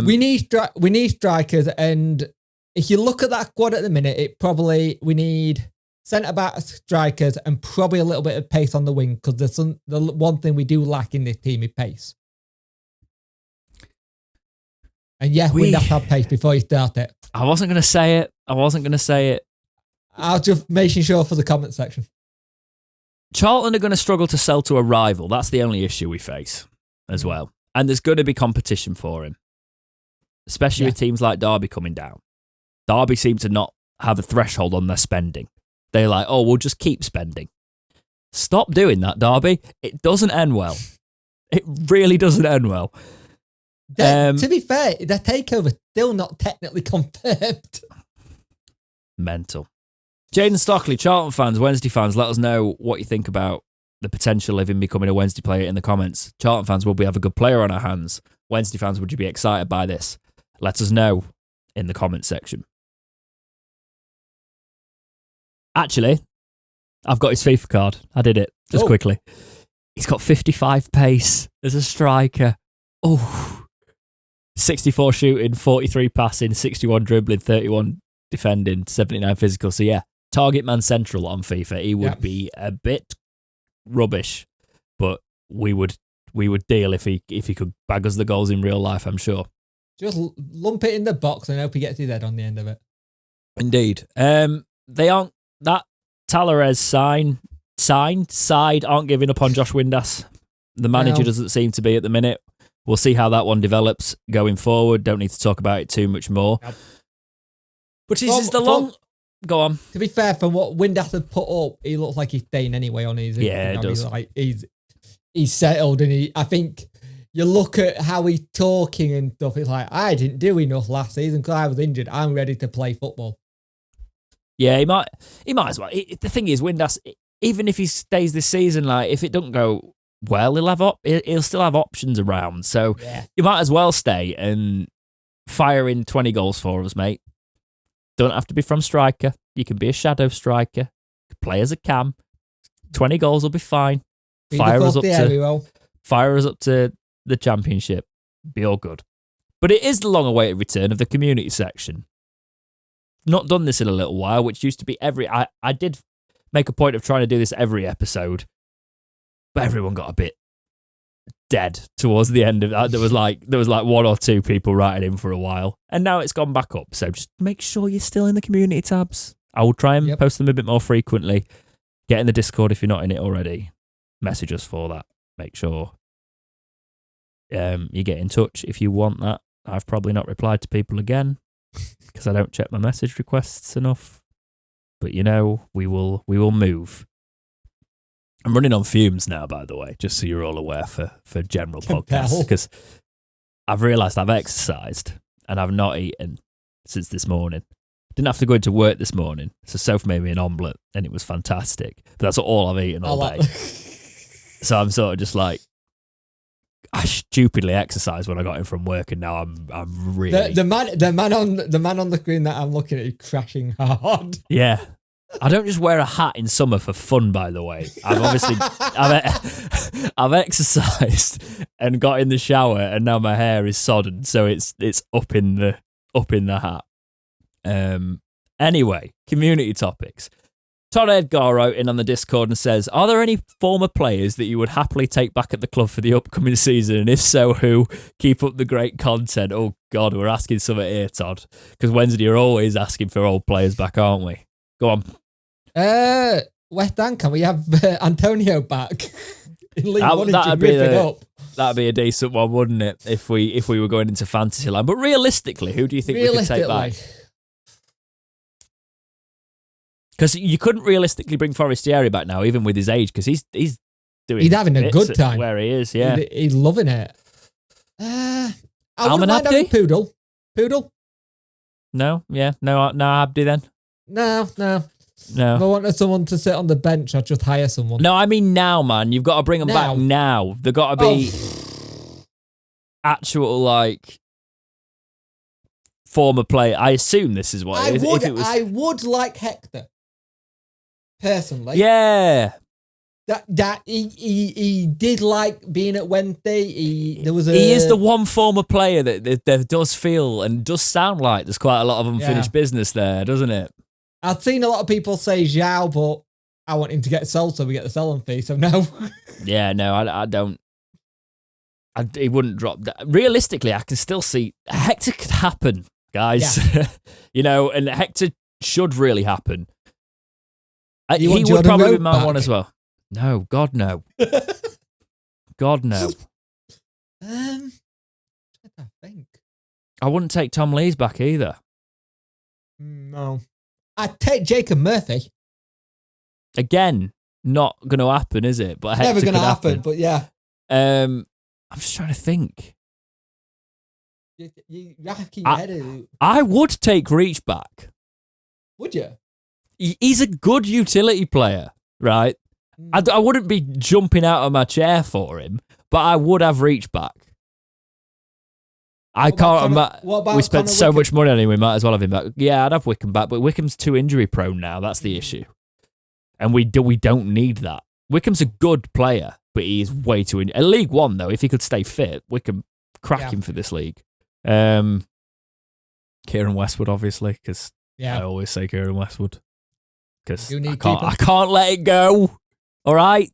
We need strikers, and if you look at that squad at the minute, we need centre-back strikers and probably a little bit of pace on the wing, because the one thing we do lack in this team is pace. And yeah, we have to have pace before you start it. I wasn't going to say it. I was just making sure for the comment section. Charlton are going to struggle to sell to a rival. That's the only issue we face as well. And there's going to be competition for him, especially with teams like Derby coming down. Derby seem to not have a threshold on their spending. They're like, oh, we'll just keep spending. Stop doing that, Derby. It doesn't end well. It really doesn't end well. To be fair, the takeover still not technically confirmed. Mental. Jaden Stockley, Charlton fans, Wednesday fans, let us know what you think about the potential of him becoming a Wednesday player in the comments. Charlton fans, will we have a good player on our hands? Wednesday fans, would you be excited by this? Let us know in the comments section. Actually, I've got his FIFA card. I did it just quickly. He's got 55 pace as a striker. 64 shooting, 43 passing, 61 dribbling, 31 defending, 79 physical. So yeah, target man central on FIFA. He would be a bit rubbish, but we would would deal if he could bag us the goals in real life, I'm sure. Just lump it in the box and hope he gets his head on the end of it. Indeed. They aren't that Tavares side aren't giving up on Josh Windass. The manager doesn't seem to be at the minute. We'll see how that one develops going forward. Don't need to talk about it too much more. Yep. But this is the long... Go on. To be fair, from what Windass had put up, he looks like he's staying anyway on his... Yeah, it does. He's settled, and I think you look at how he's talking and stuff, it's like, I didn't do enough last season because I was injured. I'm ready to play football. Yeah, he might as well. The thing is, Windass, even if he stays this season, like if it doesn't go well, he'll still have options around. So you might as well stay and fire in 20 goals for us, mate. Don't have to be from striker. You can be a shadow striker. Play as a cam. 20 goals will be fine. Fire us up to the championship. Be all good. But it is the long-awaited return of the community section. Not done this in a little while, which used to be I did make a point of trying to do this every episode, but everyone got a bit dead towards the end of that. There was like one or two people writing in for a while, and now it's gone back up. So just make sure you're still in the community tabs. I will try and post them a bit more frequently. Get in the Discord if you're not in it already. Message us for that. Make sure you get in touch if you want that. I've probably not replied to people again because I don't check my message requests enough. But we will move. I'm running on fumes now, by the way, just so you're all aware for general podcasts, because I've realised I've exercised and I've not eaten since this morning. Didn't have to go into work this morning, so Soph made me an omelette and it was fantastic. But that's all I've eaten all day. So I'm sort of just like, I stupidly exercised when I got in from work, and now I'm really the man on the screen that I'm looking at is crashing hard. Yeah. I don't just wear a hat in summer for fun, by the way. I've exercised and got in the shower, and now my hair is sodden, so it's up in the hat. Anyway, community topics. Todd Edgar wrote in on the Discord and says, are there any former players that you would happily take back at the club for the upcoming season? And if so, who? Keep up the great content. Oh, God, we're asking something here, Todd. Because Wednesday, you're always asking for old players back, aren't we? Go on. West Ham, can we have Antonio back? That'd be a decent one, wouldn't it? If we were going into fantasy land. But realistically, who do you think we could take back? Because you couldn't realistically bring Forestieri back now, even with his age, because he's having a good time where he is. Yeah, he's loving it. I wouldn't mind having Poodle. No, Abdi then. No. If I wanted someone to sit on the bench, I'd just hire someone. No, I mean now, man. You've got to bring them back now. They've got to be actual former player. I assume this is what it is. I would like Hector. Personally, yeah, that he did like being at Wednesday. He is the one former player that does feel and does sound like there's quite a lot of unfinished business there, doesn't it? I've seen a lot of people say Zhao, but I want him to get sold so we get the selling fee. So no. Yeah, no, I don't. He wouldn't drop that. Realistically, I can still see Hector could happen, guys. Yeah. And Hector should really happen. He would probably be my one as well. No, God, no. God, no. I think. I wouldn't take Tom Lees back either. No. I'd take Jacob Murphy. Again, not going to happen, is it? But never going to happen, but yeah. I'm just trying to think. You have to keep your head in. I would take Reach back. Would you? He's a good utility player, right? I wouldn't be jumping out of my chair for him, but I would have Reach back. We spent so much money on him, we might as well have him back. Yeah, I'd have Wickham back, but Wickham's too injury prone now. That's the issue. And we don't need that. Wickham's a good player, but he is way too injured. League One, though, if he could stay fit, Wickham crack him for this league. Kieran Westwood, obviously, because I always say Kieran Westwood. Because I can't let it go. All right.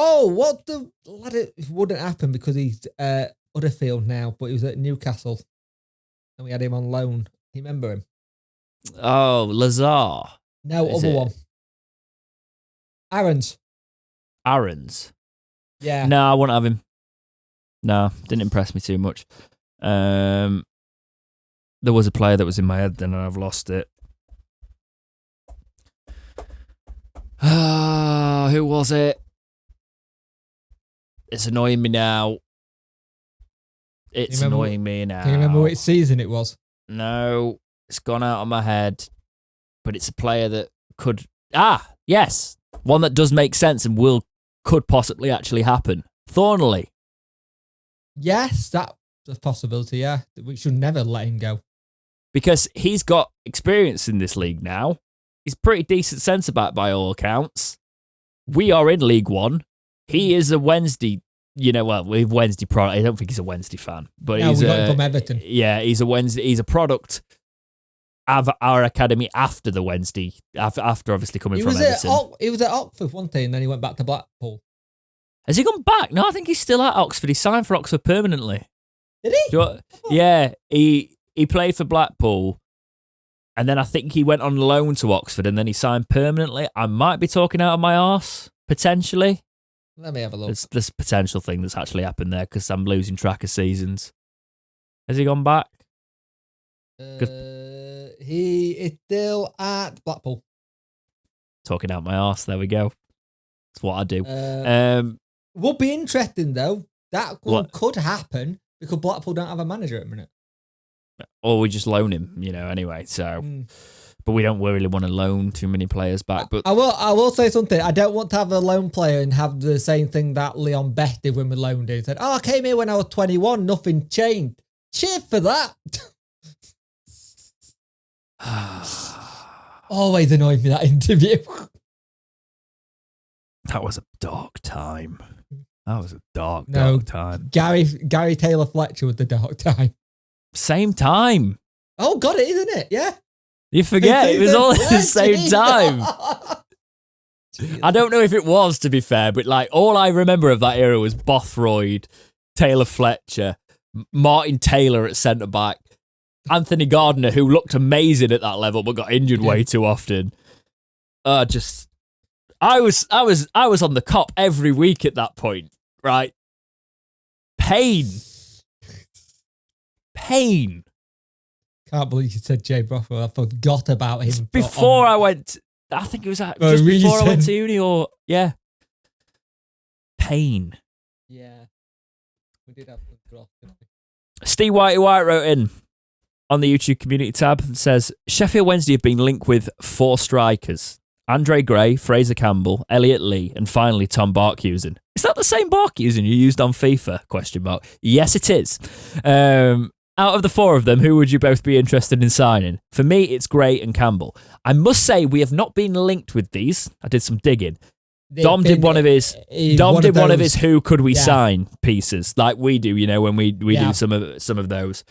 Oh, what the lad? It wouldn't happen because he's Huddersfield now, but he was at Newcastle, and we had him on loan. You remember him? Oh, Lazar. No, other one. Aaron's. Yeah. No, I wouldn't have him. No, didn't impress me too much. There was a player that was in my head then and I've lost it. Who was it? It's annoying me now. It's annoying me now. Can you remember which season it was? No, it's gone out of my head. But it's a player that could... yes. One that does make sense and could possibly actually happen. Thornley. Yes, that's a possibility, yeah. We should never let him go. Because he's got experience in this league now. He's pretty decent centre back by all accounts. We are in League One. He is a Wednesday, Wednesday product. I don't think he's a Wednesday fan, but we got him from Everton. Yeah, he's a Wednesday. He's a product of our academy after the Wednesday, after obviously coming from Everton. He was at Oxford one day, and then he went back to Blackpool. Has he gone back? No, I think he's still at Oxford. He signed for Oxford permanently. Did he? Yeah, he played for Blackpool. And then I think he went on loan to Oxford and then he signed permanently. I might be talking out of my arse, potentially. Let me have a look. There's a potential thing that's actually happened there because I'm losing track of seasons. Has he gone back? He is still at Blackpool. Talking out my arse, there we go. That's what I do. Would be interesting, though. That could happen because Blackpool don't have a manager at the minute. Or we just loan him, anyway. So, but we don't really want to loan too many players back. But I will say something. I don't want to have a loan player and have the same thing that Leon Best did when we loaned him. He said, I came here when I was 21, nothing changed. Cheer for that. Always annoyed me, that interview. That was a dark time. Dark time. Gary Taylor Fletcher was the dark time. Same time. Oh, God, it isn't it? Yeah. You forget, it was all at the same time. I don't know if it was, to be fair, but all I remember of that era was Bothroyd, Taylor Fletcher, Martin Taylor at centre-back, Anthony Gardner, who looked amazing at that level but got injured way too often. I was on the cop every week at that point, right? Pain. Can't believe you said Jay Brothwell. I forgot about him. Before I went, I think it was just before I went to uni Pain. Yeah. We did have the Steve Whitey White wrote in on the YouTube community tab and says, Sheffield Wednesday have been linked with 4 strikers. Andre Gray, Fraser Campbell, Elliot Lee, and finally Tom Barkhusen. Is that the same Barkhusen you used on FIFA? ? Yes, it is. Out of the 4 of them, who would you both be interested in signing? For me, it's Gray and Campbell. I must say, we have not been linked with these. I did some digging. Dom did one of his who could we sign pieces like we do, when we do some of those.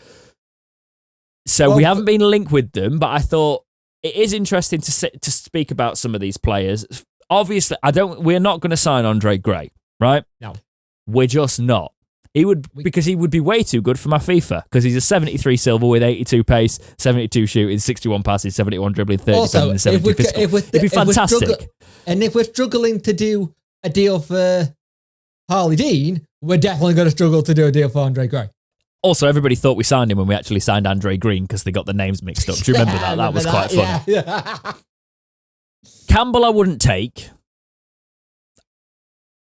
So we haven't been linked with them, but I thought it is interesting to speak about some of these players. Obviously, we're not going to sign Andre Gray, right? No. We're just not. Because he would be way too good for my FIFA because he's a 73 silver with 82 pace, 72 shooting, 61 passes, 71 dribbling, 30 defending, and 70 physical. It'd be fantastic. And if we're struggling to do a deal for Harley Dean, we're definitely going to struggle to do a deal for Andre Gray. Also, everybody thought we signed him when we actually signed Andre Green because they got the names mixed up. Do you remember that? That was quite funny. Yeah. Campbell, I wouldn't take.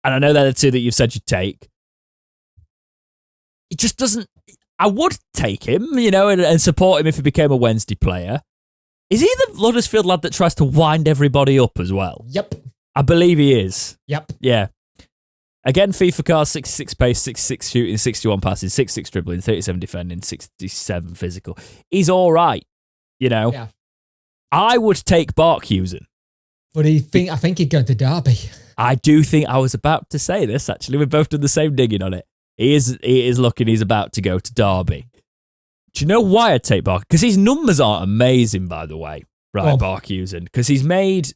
And I know they're the 2 that you've said you'd take. It just doesn't... I would take him, and support him if he became a Wednesday player. Is he the Huddersfield lad that tries to wind everybody up as well? Yep. I believe he is. Yep. Yeah. Again, FIFA card, 66 pace, 66 shooting, 61 passes, 66 dribbling, 37 defending, 67 physical. He's all right, Yeah. I would take Barkhusen. But I think he'd go to Derby. I do think I was about to say this, actually. We've both done the same digging on it. He is looking he's about to go to Derby. Do you know why I'd take Barkhusen? Because his numbers aren't amazing, by the way, right, Barkhusen? Because he's made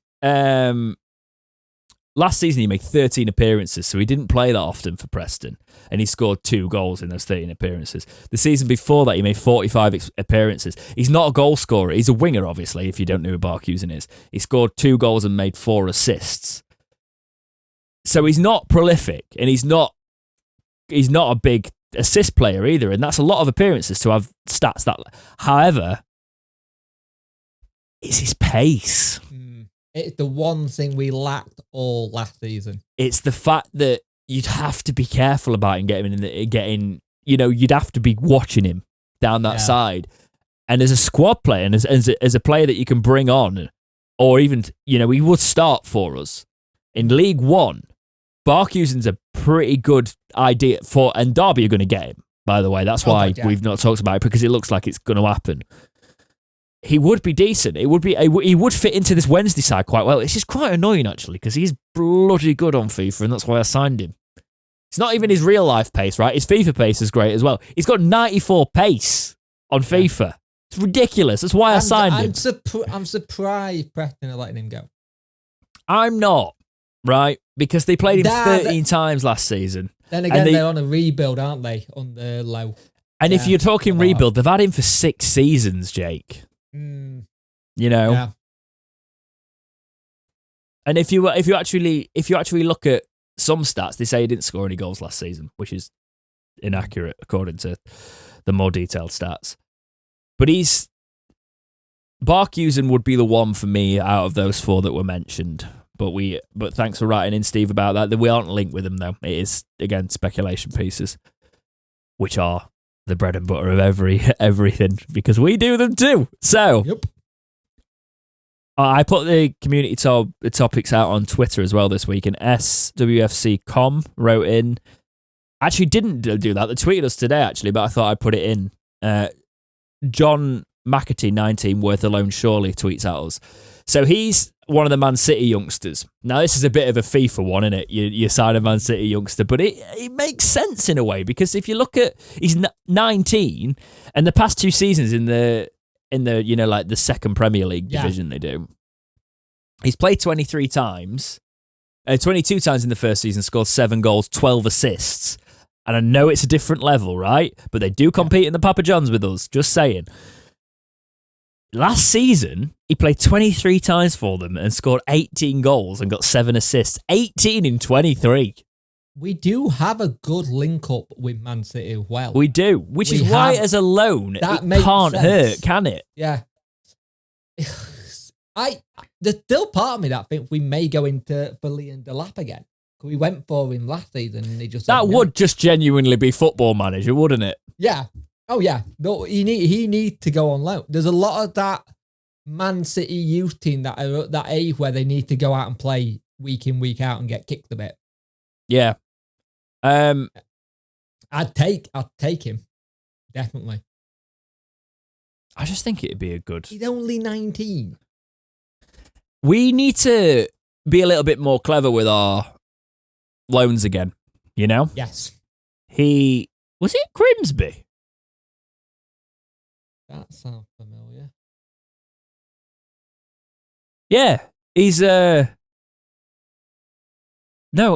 last season he made 13 appearances, so he didn't play that often for Preston, and he scored 2 goals in those 13 appearances. The season before that, he made 45 appearances. He's not a goal scorer. He's a winger, obviously, if you don't know who Barkhusen is. He scored 2 goals and made 4 assists. So he's not prolific, and he's not a big assist player either, and that's a lot of appearances to have stats that. However, it's his pace. It's the one thing we lacked all last season. It's the fact that you'd have to be careful about him you'd have to be watching him down that side. And as a squad player and as a player that you can bring on, or even, he would start for us. In League One, Barkhusen's a pretty good idea and Derby are going to get him, by the way. That's why we've not talked about it, because it looks like it's going to happen. He would be decent. He would fit into this Wednesday side quite well. It's just quite annoying, actually, because he's bloody good on FIFA, and that's why I signed him. It's not even his real life pace, right? His FIFA pace is great as well. He's got 94 pace on FIFA. It's ridiculous. That's why I signed him. I'm surprised Preston are letting him go. I'm not, right? Because they played him 13 times last season. Then again, they're on a rebuild, aren't they? On the low. And if you're talking rebuild, they've had him for 6 seasons, Jake. Yeah. And if you actually look at some stats, they say he didn't score any goals last season, which is inaccurate according to the more detailed stats. But Barkhusen would be the one for me out of those 4 that were mentioned. But thanks for writing in, Steve, about that. We aren't linked with him though. It is, again, speculation pieces, which are the bread and butter of everything, because we do them too. So, I put the community topics out on Twitter as well this week, and SWFC.com wrote in. Actually, didn't do that. They tweeted us today, actually, but I thought I'd put it in. John McAtee, 19, worth alone surely, tweets at us. So he's one of the Man City youngsters. Now, this is a bit of a FIFA one, isn't it? You sign a Man City youngster, but it makes sense in a way, because if you look at, he's 19, and the past 2 seasons in the like the second Premier League division they do, he's played 23 times, 22 times in the first season, scored 7 goals, 12 assists. And I know it's a different level, right? But they do compete in the Papa Johns with us, just saying. Last season, he played 23 times for them and scored 18 goals and got 7 assists. 18 in 23. We do have a good link-up with Man City as well. We do, which is why, as a loan, it can't hurt, can it? Yeah. There's still part of me that thinks we may go into for Liam Delap again. We went for him last season and he just... That would just genuinely be Football Manager, wouldn't it? Yeah. Oh, yeah. No, he needs to go on loan. There's a lot of that Man City youth team that are at that age where they need to go out and play week in, week out and get kicked a bit. Yeah. I'd take him. Definitely. I just think it'd be a good... He's only 19. We need to be a little bit more clever with our loans again, you know? Yes. Was he at Grimsby? That sounds familiar. Yeah, he's no,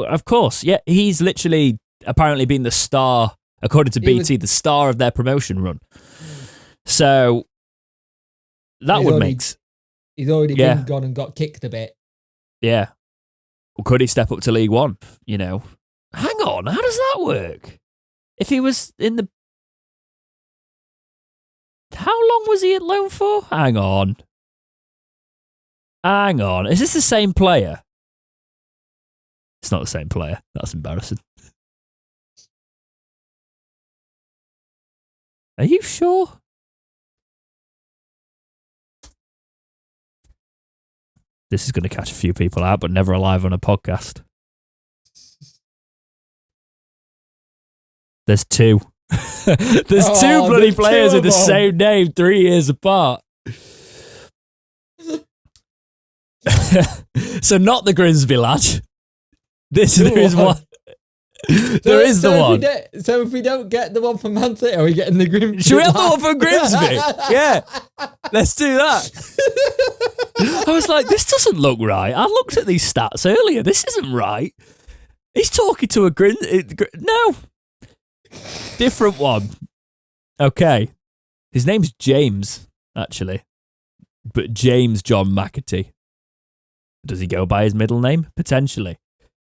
of course. Yeah, he's literally apparently been the star, according to BT, the star of their promotion run. So that would make sense. He's already been gone and got kicked a bit. Yeah. Well, could he step up to League One? You know. Hang on, how does that work? If he was in the... How long was he at loan for? Hang on. Is this the same player? It's not the same player. That's embarrassing. Are you sure? This is going to catch a few people out, but never alive on a podcast. There's 2. There's 2 bloody players with the same name 3 years apart. So not the Grimsby lad. There is one. There is the one. So if we don't get the one from Man City, are we getting the Grimsby? Should we have the one from Grimsby? Yeah. Let's do that. I was like, this doesn't look right. I looked at these stats earlier. This isn't right. He's talking to a No. Different one. Okay. His name's James, actually. But James John McAtee. Does he go by his middle name? Potentially.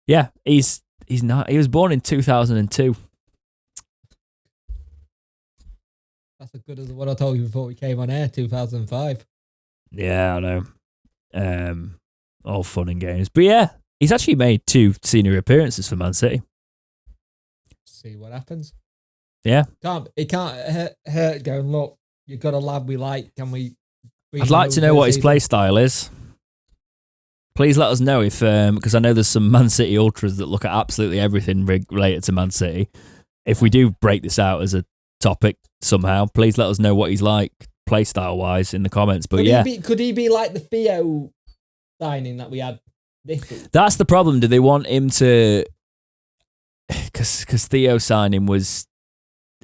Yeah, he's not. He was born in 2002. That's as good as what I told you before we came on air, 2005. Yeah, I know. All fun and games. But yeah, he's actually made 2 senior appearances for Man City. See what happens. Yeah. It can't hurt going, look, you've got a lad we like. Can we... I'd like to know what his play style is. Please let us know if, because I know there's some Man City ultras that look at absolutely everything related to Man City. If we do break this out as a topic somehow, please let us know what he's like play style wise in the comments. But could he be like the Theo signing that we had this week? That's the problem. Do they want him to? Because Theo signing was.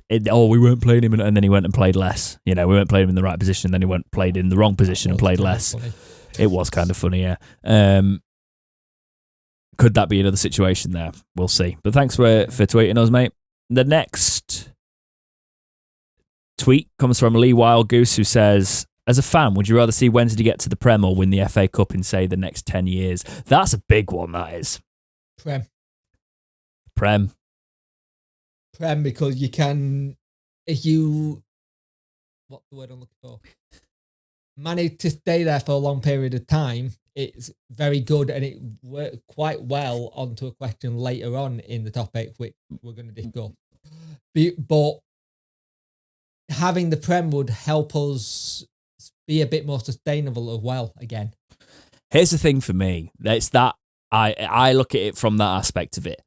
We weren't playing him, and then he went and played less. We weren't playing him in the right position, and then he went played in the wrong position and played less. Funny. It was kind of funny, yeah. Could that be another situation there? We'll see. But thanks for tweeting us, mate. The next tweet comes from Lee Wild Goose, who says, as a fan, would you rather see Wednesday get to the Prem or win the FA Cup in, say, the next 10 years? That's a big one, that is. Prem, because you can, if you, what's the word I'm looking for? Manage to stay there for a long period of time, it's very good, and it worked quite well onto a question later on in the topic, which we're going to discuss. But having the Prem would help us be a bit more sustainable as well again. Here's the thing for me. It's that I look at it from that aspect of it.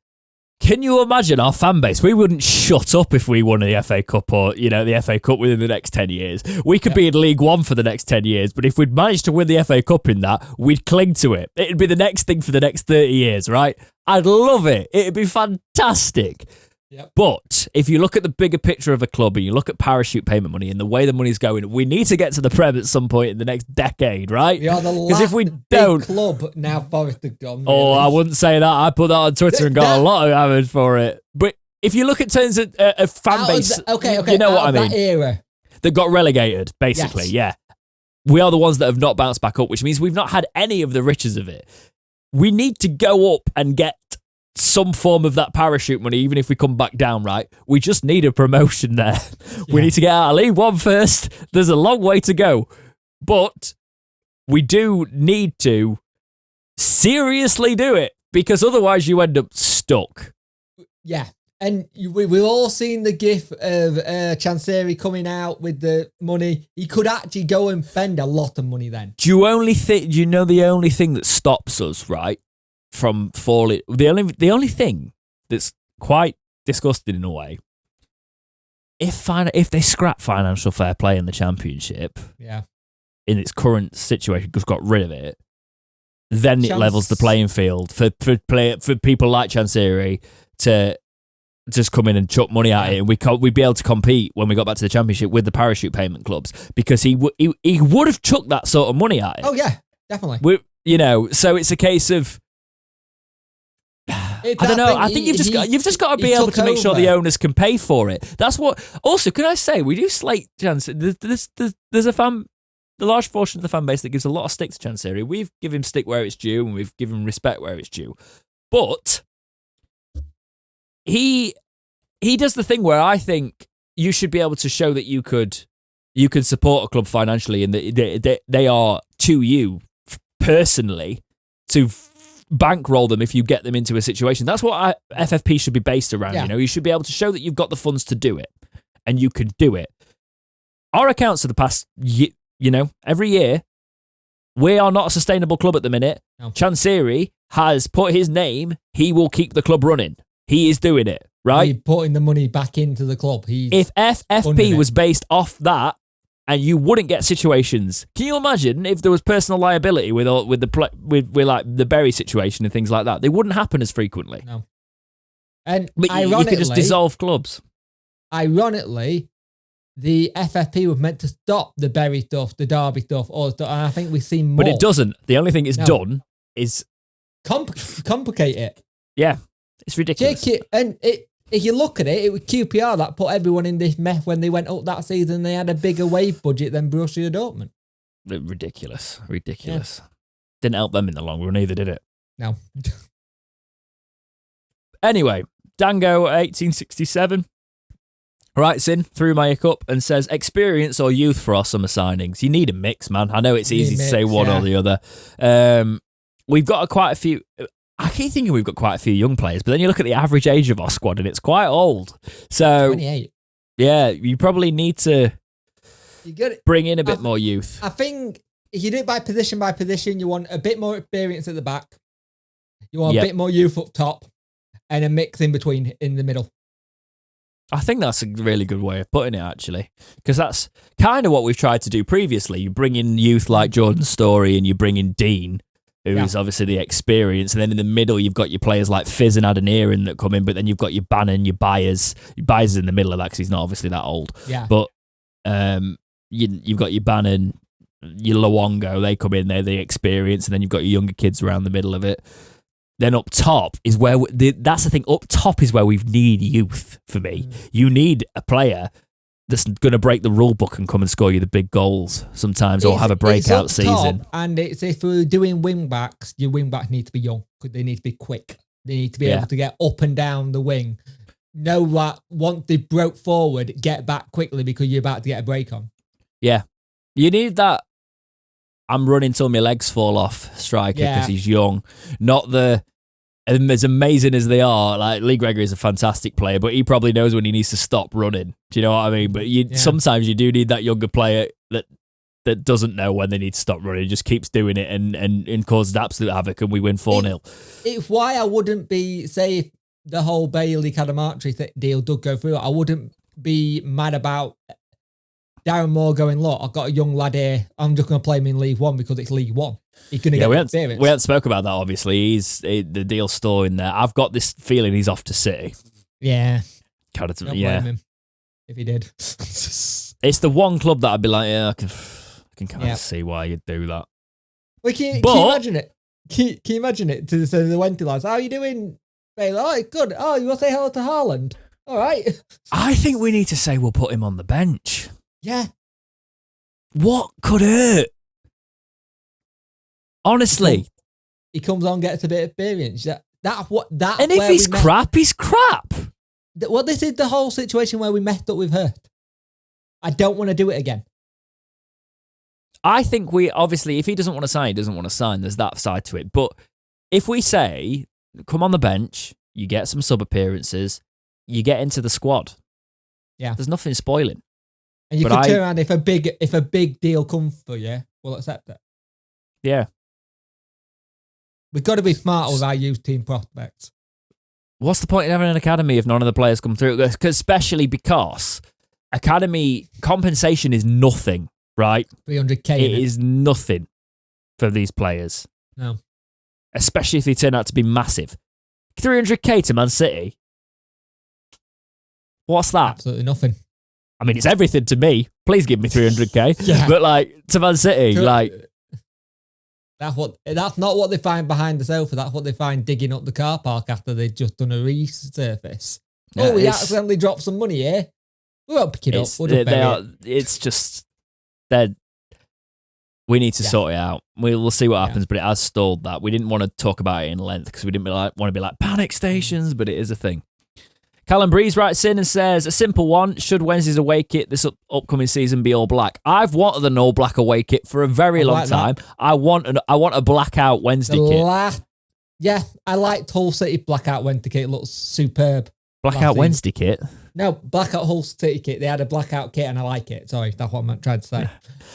Can you imagine our fan base? We wouldn't shut up if we won the FA Cup or, the FA Cup within the next 10 years. We could be in League One for the next 10 years, but if we'd managed to win the FA Cup in that, we'd cling to it. It'd be the next thing for the next 30 years, right? I'd love it. It'd be fantastic. Yep. But if you look at the bigger picture of a club and you look at parachute payment money and the way the money's going, we need to get to the Prem at some point in the next decade, right? We are the last if we big don't, club now Forest have gone. Really. Oh, I wouldn't say that. I put that on Twitter and got a lot of hammered for it. But if you look at terms of fan base, you know what I mean? That era. That got relegated, basically, yeah. We are the ones that have not bounced back up, which means we've not had any of the riches of it. We need to go up and get some form of that parachute money, even if we come back down, right? We just need a promotion there. Yeah. We need to get out of League One first. There's a long way to go. But we do need to seriously do it, because otherwise you end up stuck. Yeah. And we've all seen the gif of Chansiri coming out with the money. He could actually go and spend a lot of money then. Do you know the only thing that stops us, right, from falling? The only thing that's quite disgusting in a way, if they scrap financial fair play in the Championship, in its current situation, just got rid of it, then it levels the playing field for people like Chansiri to just come in and chuck money at it, and we'd be able to compete when we got back to the Championship with the parachute payment clubs, because he would have chucked that sort of money at it. Oh yeah, definitely. So it's a case of, I don't know. I think you've just got to be able to make sure the owners can pay for it. That's what. Also, can I say, we do slate Chansiri. There's a large portion of the fan base that gives a lot of stick to Chansiri. We've given him stick where it's due, and we've given him respect where it's due. But he does the thing where I think you should be able to show that you could support a club financially, and that they are to you personally to bankroll them if you get them into a situation. That's what FFP should be based around. Yeah. You should be able to show that you've got the funds to do it, and you can do it. Our accounts for the past, every year, we are not a sustainable club at the minute. No. Chansiri has put his name. He will keep the club running. He is doing it, right? He's putting the money back into the club. If FFP was based off that, and you wouldn't get situations. Can you imagine if there was personal liability with like the Berry situation and things like that? They wouldn't happen as frequently. No. And But you ironically, could just dissolve clubs. Ironically, the FFP was meant to stop the Bury stuff, the Derby stuff, all the stuff, and I think we've seen more. But it doesn't. The only thing it's done is complicate it. Yeah, it's ridiculous. If you look at it, it was QPR that put everyone in this mess when they went up that season. They had a bigger wage budget than Borussia Dortmund. Ridiculous. Yeah. Didn't help them in the long run either, did it? No. Anyway, Dango 1867 writes in through my hiccup and says, experience or youth for our summer signings. You need a mix, man. I know it's easy to say one or the other. We've got quite a few... I keep thinking we've got quite a few young players, but then you look at the average age of our squad and it's quite old. So, 28. Yeah, you probably need to bring in a bit more youth. I think if you do it by position, you want a bit more experience at the back. You want a bit more youth up top and a mix in between in the middle. I think that's a really good way of putting it, actually, because that's kind of what we've tried to do previously. You bring in youth like Jordan Story and you bring in Dean, who is obviously the experience. And then in the middle, you've got your players like Fizz and Adeniran that come in, but then you've got your Bannon, your Byers. Your Byers is in the middle of that because he's not obviously that old. Yeah. But you've got your Bannon, your Luongo, they come in, they're the experience, and then you've got your younger kids around the middle of it. Then up top is where, that's the thing, up top is where we need youth for me. You need a player that's going to break the rule book and come and score you the big goals sometimes, or have a breakout season. And it's if we're doing wing backs, your wing backs need to be young because they need to be quick. They need to be able to get up and down the wing. Know that once they broke forward, get back quickly because you're about to get a break on. Yeah. You need that I'm running till my legs fall off striker because he's young. Not the... And as amazing as they are, like Lee Gregory is a fantastic player, but he probably knows when he needs to stop running. Do you know what I mean? But sometimes you do need that younger player that doesn't know when they need to stop running, just keeps doing it and causes absolute havoc, and we win 4-0. It's why I wouldn't be, say, if the whole Bailey Cadamartri deal did go through, I wouldn't be mad about Darren Moore going, look, I've got a young lad here, I'm just going to play him in League One because it's League One. He's going to get experience. We hadn't spoke about that, obviously. The deal's still in there. I've got this feeling he's off to City. Yeah. Don't blame him if he did. It's the one club that I'd be like, I can kind of see why you'd do that. Well, can you imagine it? Can you imagine it to the Wenty lads? How are you doing, Bailey? Oh, good. Oh, you want to say hello to Haaland? All right. I think we need to say we'll put him on the bench. Yeah. What could hurt? Honestly. He comes on, gets a bit of experience. And if he's crap, he's crap. Well, this is the whole situation where we messed up with Hurt. I don't want to do it again. I think obviously, if he doesn't want to sign, he doesn't want to sign. There's that side to it. But if we say, come on the bench, you get some sub appearances, you get into the squad. Yeah. There's nothing spoiling. And you can turn around if a big deal comes for you, we'll accept it. Yeah. We've got to be smart with our youth team prospects. What's the point in having an academy if none of the players come through? Especially because academy compensation is nothing, right? 300k. It is nothing for these players. No. Especially if they turn out to be massive. 300k to Man City? What's that? Absolutely nothing. I mean, it's everything to me. Please give me 300k. Yeah. But to Man City, That's not what they find behind the sofa. That's what they find digging up the car park after they've just done a resurface. Yeah, we accidentally dropped some money here. We won't pick it up. It's just we need to sort it out. We'll see what happens, but it has stalled that. We didn't want to talk about it in length because we didn't want to be like panic stations, but it is a thing. Callum Breeze writes in and says, a simple one, should Wednesday's away kit this upcoming season be all black? I've wanted an all black away kit for a very long time. I want a blackout Wednesday kit. Yeah, I liked Hull City blackout Wednesday kit. It looks superb. Blackout Wednesday kit? No, blackout Hull City kit. They had a blackout kit and I like it. Sorry, that's what I'm trying to say.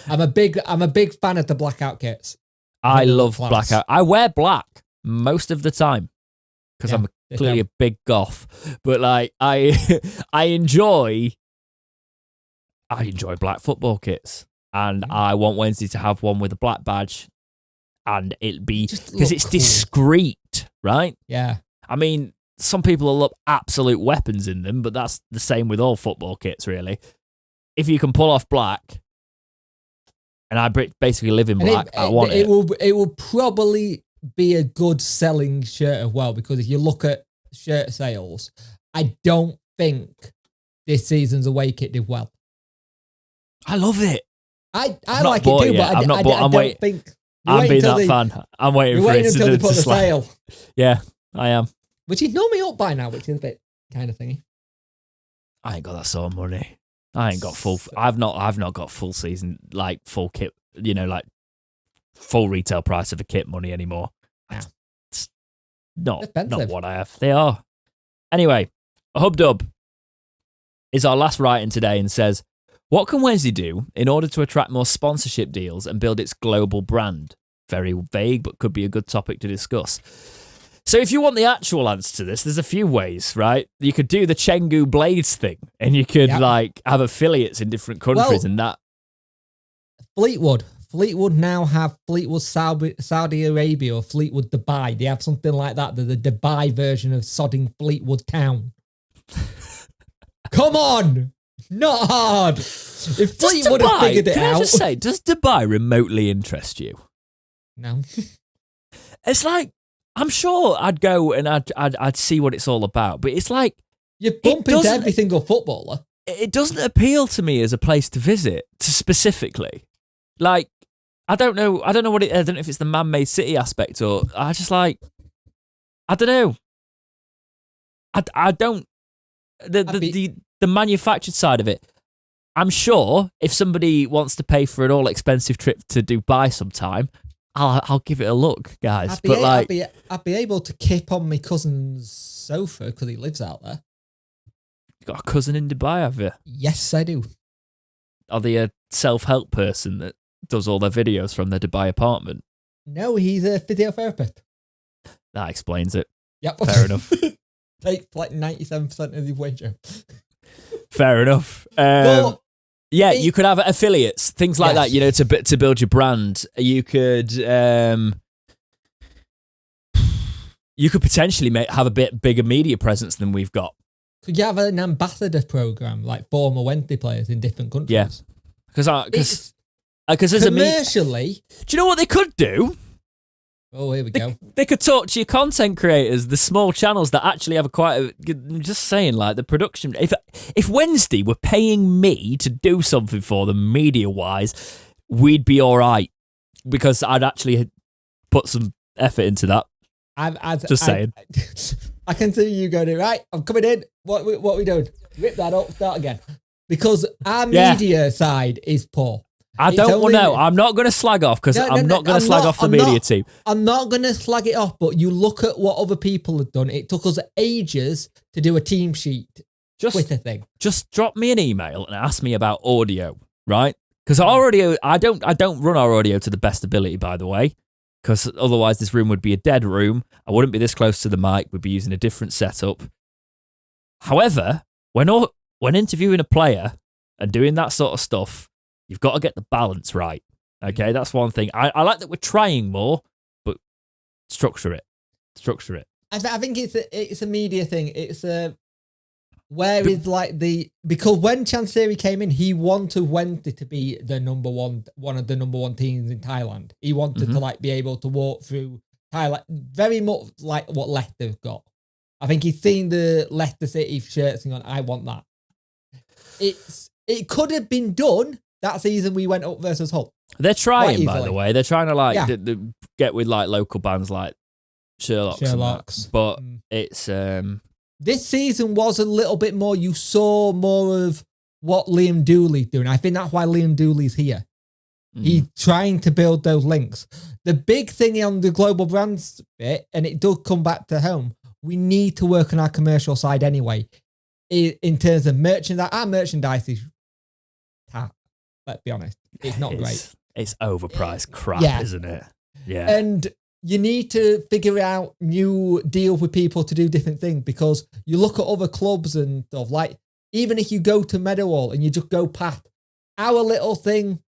I'm a big fan of the blackout kits. I love blackout. I wear black most of the time because I'm clearly a big goth, but I enjoy black football kits, and I want Wednesday to have one with a black badge, and it'd be because it's discreet, right? Yeah. I mean, some people will love absolute weapons in them, but that's the same with all football kits, really. If you can pull off black, and I basically live in black, I want it. It will probably be a good selling shirt as well, because if you look at shirt sales, I don't think this season's away kit did well. I love it. I like it too, but I don't think. I'm being that fan. I'm waiting for it until they put the sale. Yeah, I am. Which is normally up by now, which is a bit kind of thingy. I ain't got that sort of money. I ain't got full. I've not got full season, like full kit. Like full retail price of a kit money anymore. Yeah. It's not what I have. They are. Anyway, Hubdub is our last writing today and says, what can Wednesday do in order to attract more sponsorship deals and build its global brand? Very vague, but could be a good topic to discuss. So if you want the actual answer to this, there's a few ways, right? You could do the Chengdu Blades thing, and you could have affiliates in different countries and that. Fleetwood now have Fleetwood Saudi Arabia or Fleetwood Dubai. They have something like that. They're the Dubai version of sodding Fleetwood Town. Come on! Not hard. If Fleetwood had figured it out. Can I just say, does Dubai remotely interest you? No. It's like, I'm sure I'd go and I'd see what it's all about, but it's like you bump into every single footballer. It doesn't appeal to me as a place to visit specifically. Like, I don't know what I don't know if it's the man-made city aspect or I just like, I don't know. I don't the manufactured side of it. I'm sure if somebody wants to pay for an all-expensive trip to Dubai sometime, I'll give it a look, guys. I'd be able to kip on my cousin's sofa because he lives out there. You got a cousin in Dubai, have you? Yes, I do. Are they a self-help person that does all their videos from their Dubai apartment? No, he's a physiotherapist. That explains it. Yep. Fair enough. Take like 97% of the wager. Fair enough. You could have affiliates, things like that, to build your brand. You could potentially have a bit bigger media presence than we've got. Could you have an ambassador program like former Wednesday players in different countries? Yeah, because there's commercially. Do you know what they could do? Oh, here we go. They could talk to your content creators, the small channels that actually have I'm just saying, like the production. If Wednesday were paying me to do something for them media-wise, we'd be all right because I'd actually put some effort into that. Saying. I can see you going, right, I'm coming in. What are we doing? Rip that up, start again. Because our media side is poor. I'm not going to slag off because I'm not going to slag off the media team. I'm not going to slag it off, but you look at what other people have done. It took us ages to do a team sheet Twitter thing. Just drop me an email and ask me about audio, right? Because audio, I don't run our audio to the best ability, by the way, because otherwise this room would be a dead room. I wouldn't be this close to the mic. We'd be using a different setup. However, when interviewing a player and doing that sort of stuff, you've got to get the balance right. Okay, that's one thing. I like that we're trying more, but structure it. I think it's a media thing. It's because when Chansiri came in, he wanted Wednesday to be one of the number one teams in Thailand. He wanted to be able to walk through Thailand, very much like what Leicester's got. I think he's seen the Leicester City shirts and gone, I want that. It could have been done. That season we went up versus Hull. They're trying, by the way. They're trying to get with local bands like Sherlock's. But it's this season was a little bit more. You saw more of what Liam Dooley's doing. I think that's why Liam Dooley's here. He's trying to build those links. The big thing on the global brands bit, and it does come back to home. We need to work on our commercial side anyway. In terms of merchandise, our merchandise is tap. Let's be honest. It's not great. It's overpriced crap, isn't it? Yeah. And you need to figure out new deals with people to do different things because you look at other clubs and stuff. Like, even if you go to Meadowhall and you just go past our little thing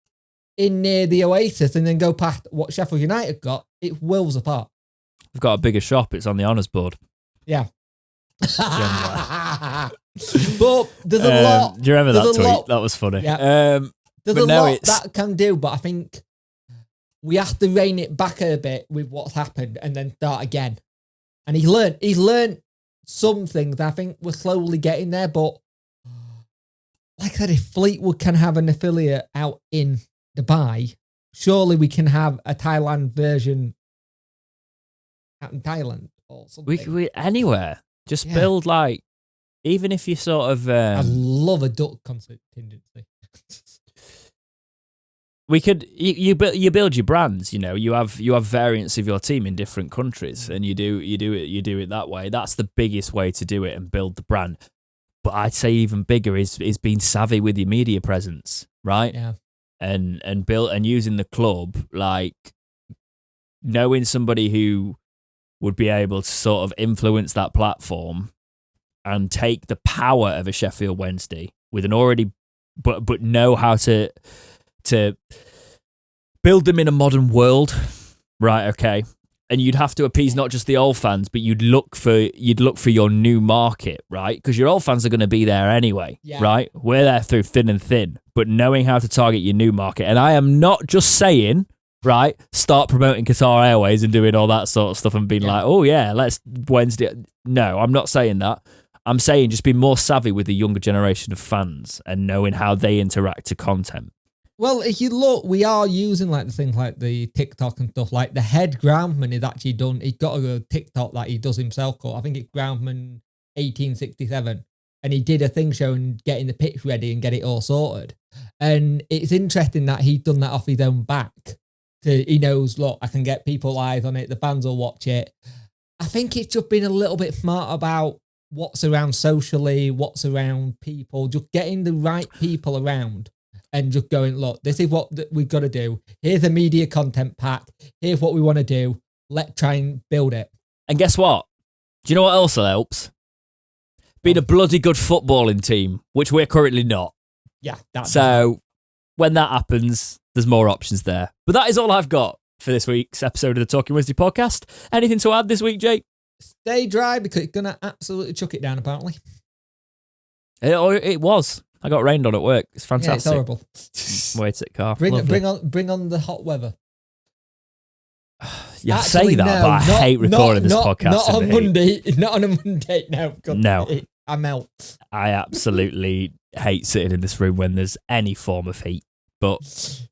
in near the Oasis and then go past what Sheffield United got, it whirls apart. We've got a bigger shop. It's on the honours board. Yeah. But there's a lot. Do you remember that tweet? Lot, that was funny. Yeah. There's a lot that can do, but I think we have to rein it back a bit with what's happened and then start again. And he's learned some things. I think we're slowly getting there, but like I said, if Fleetwood can have an affiliate out in Dubai, surely we can have a Thailand version out in Thailand or something. We anywhere. Just build like, even if you sort of... I love a duck contingency. We could you build your brands, you know. You have variants of your team in different countries, and you do it that way. That's the biggest way to do it and build the brand. But I'd say even bigger is being savvy with your media presence, right? Yeah. And build and using the club, like knowing somebody who would be able to sort of influence that platform and take the power of a Sheffield Wednesday with an already, but know how to build them in a modern world, right? Okay, and you'd have to appease not just the old fans, but you'd look for your new market, right? Because your old fans are going to be there anyway, right? We're there through thick and thin, but knowing how to target your new market, and I am not just saying, right, start promoting Qatar Airways and doing all that sort of stuff and being like, oh yeah, let's Wednesday. No, I'm not saying that. I'm saying just be more savvy with the younger generation of fans and knowing how they interact to content. Well, if you look, we are using like the things like the TikTok and stuff. Like the head groundman is actually done. He's got a TikTok that he does himself called, I think it's Groundman 1867. And he did a thing showing getting the pitch ready and get it all sorted. And it's interesting that he's done that off his own back. He knows, look, I can get people eyes on it. The fans will watch it. I think it's just been a little bit smart about what's around socially, what's around people, just getting the right people around and just going, look, this is what we've got to do. Here's a media content pack. Here's what we want to do. Let's try and build it. And guess what? Do you know what else helps? Being a bloody good footballing team, which we're currently not. Yeah. So when that happens, there's more options there. But that is all I've got for this week's episode of the Talking Wednesday podcast. Anything to add this week, Jake? Stay dry because it's going to absolutely chuck it down, apparently. It was. I got rained on at work. It's fantastic. Yeah, it's horrible. Wait at car. Bring on the hot weather. You say that, but I hate recording this podcast. Not on Monday. Not on a Monday. No. I melt. I absolutely hate sitting in this room when there's any form of heat. But it's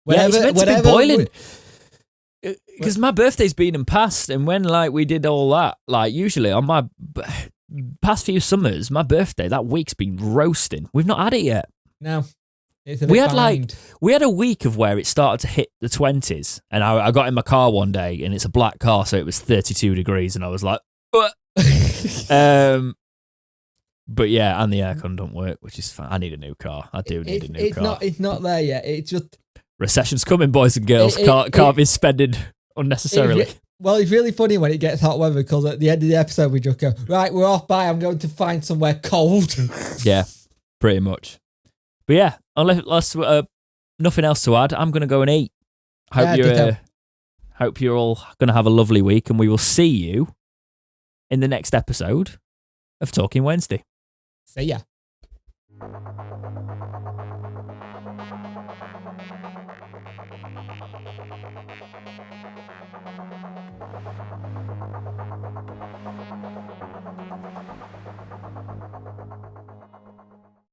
meant to be boiling. Because my birthday's been and passed, and when like we did all that, like usually on my past few summers, my birthday that week's been roasting. We've not had it yet. No, it's a bit we had a week of where it started to hit the 20s, and I got in my car one day, and it's a black car, so it was 32 degrees, and I was like, but yeah, and the aircon don't work, which is fine. I need a new car. I do need a new car. It's not there yet. It's just recession's coming, boys and girls. Can't be spending unnecessarily. Well, it's really funny when it gets hot weather because at the end of the episode we just go, right, we're off. Bye. I'm going to find somewhere cold. Yeah, pretty much. But yeah, unless nothing else to add, I'm going to go and eat. Hope you're all going to have a lovely week, and we will see you in the next episode of Talking Wednesday. See ya.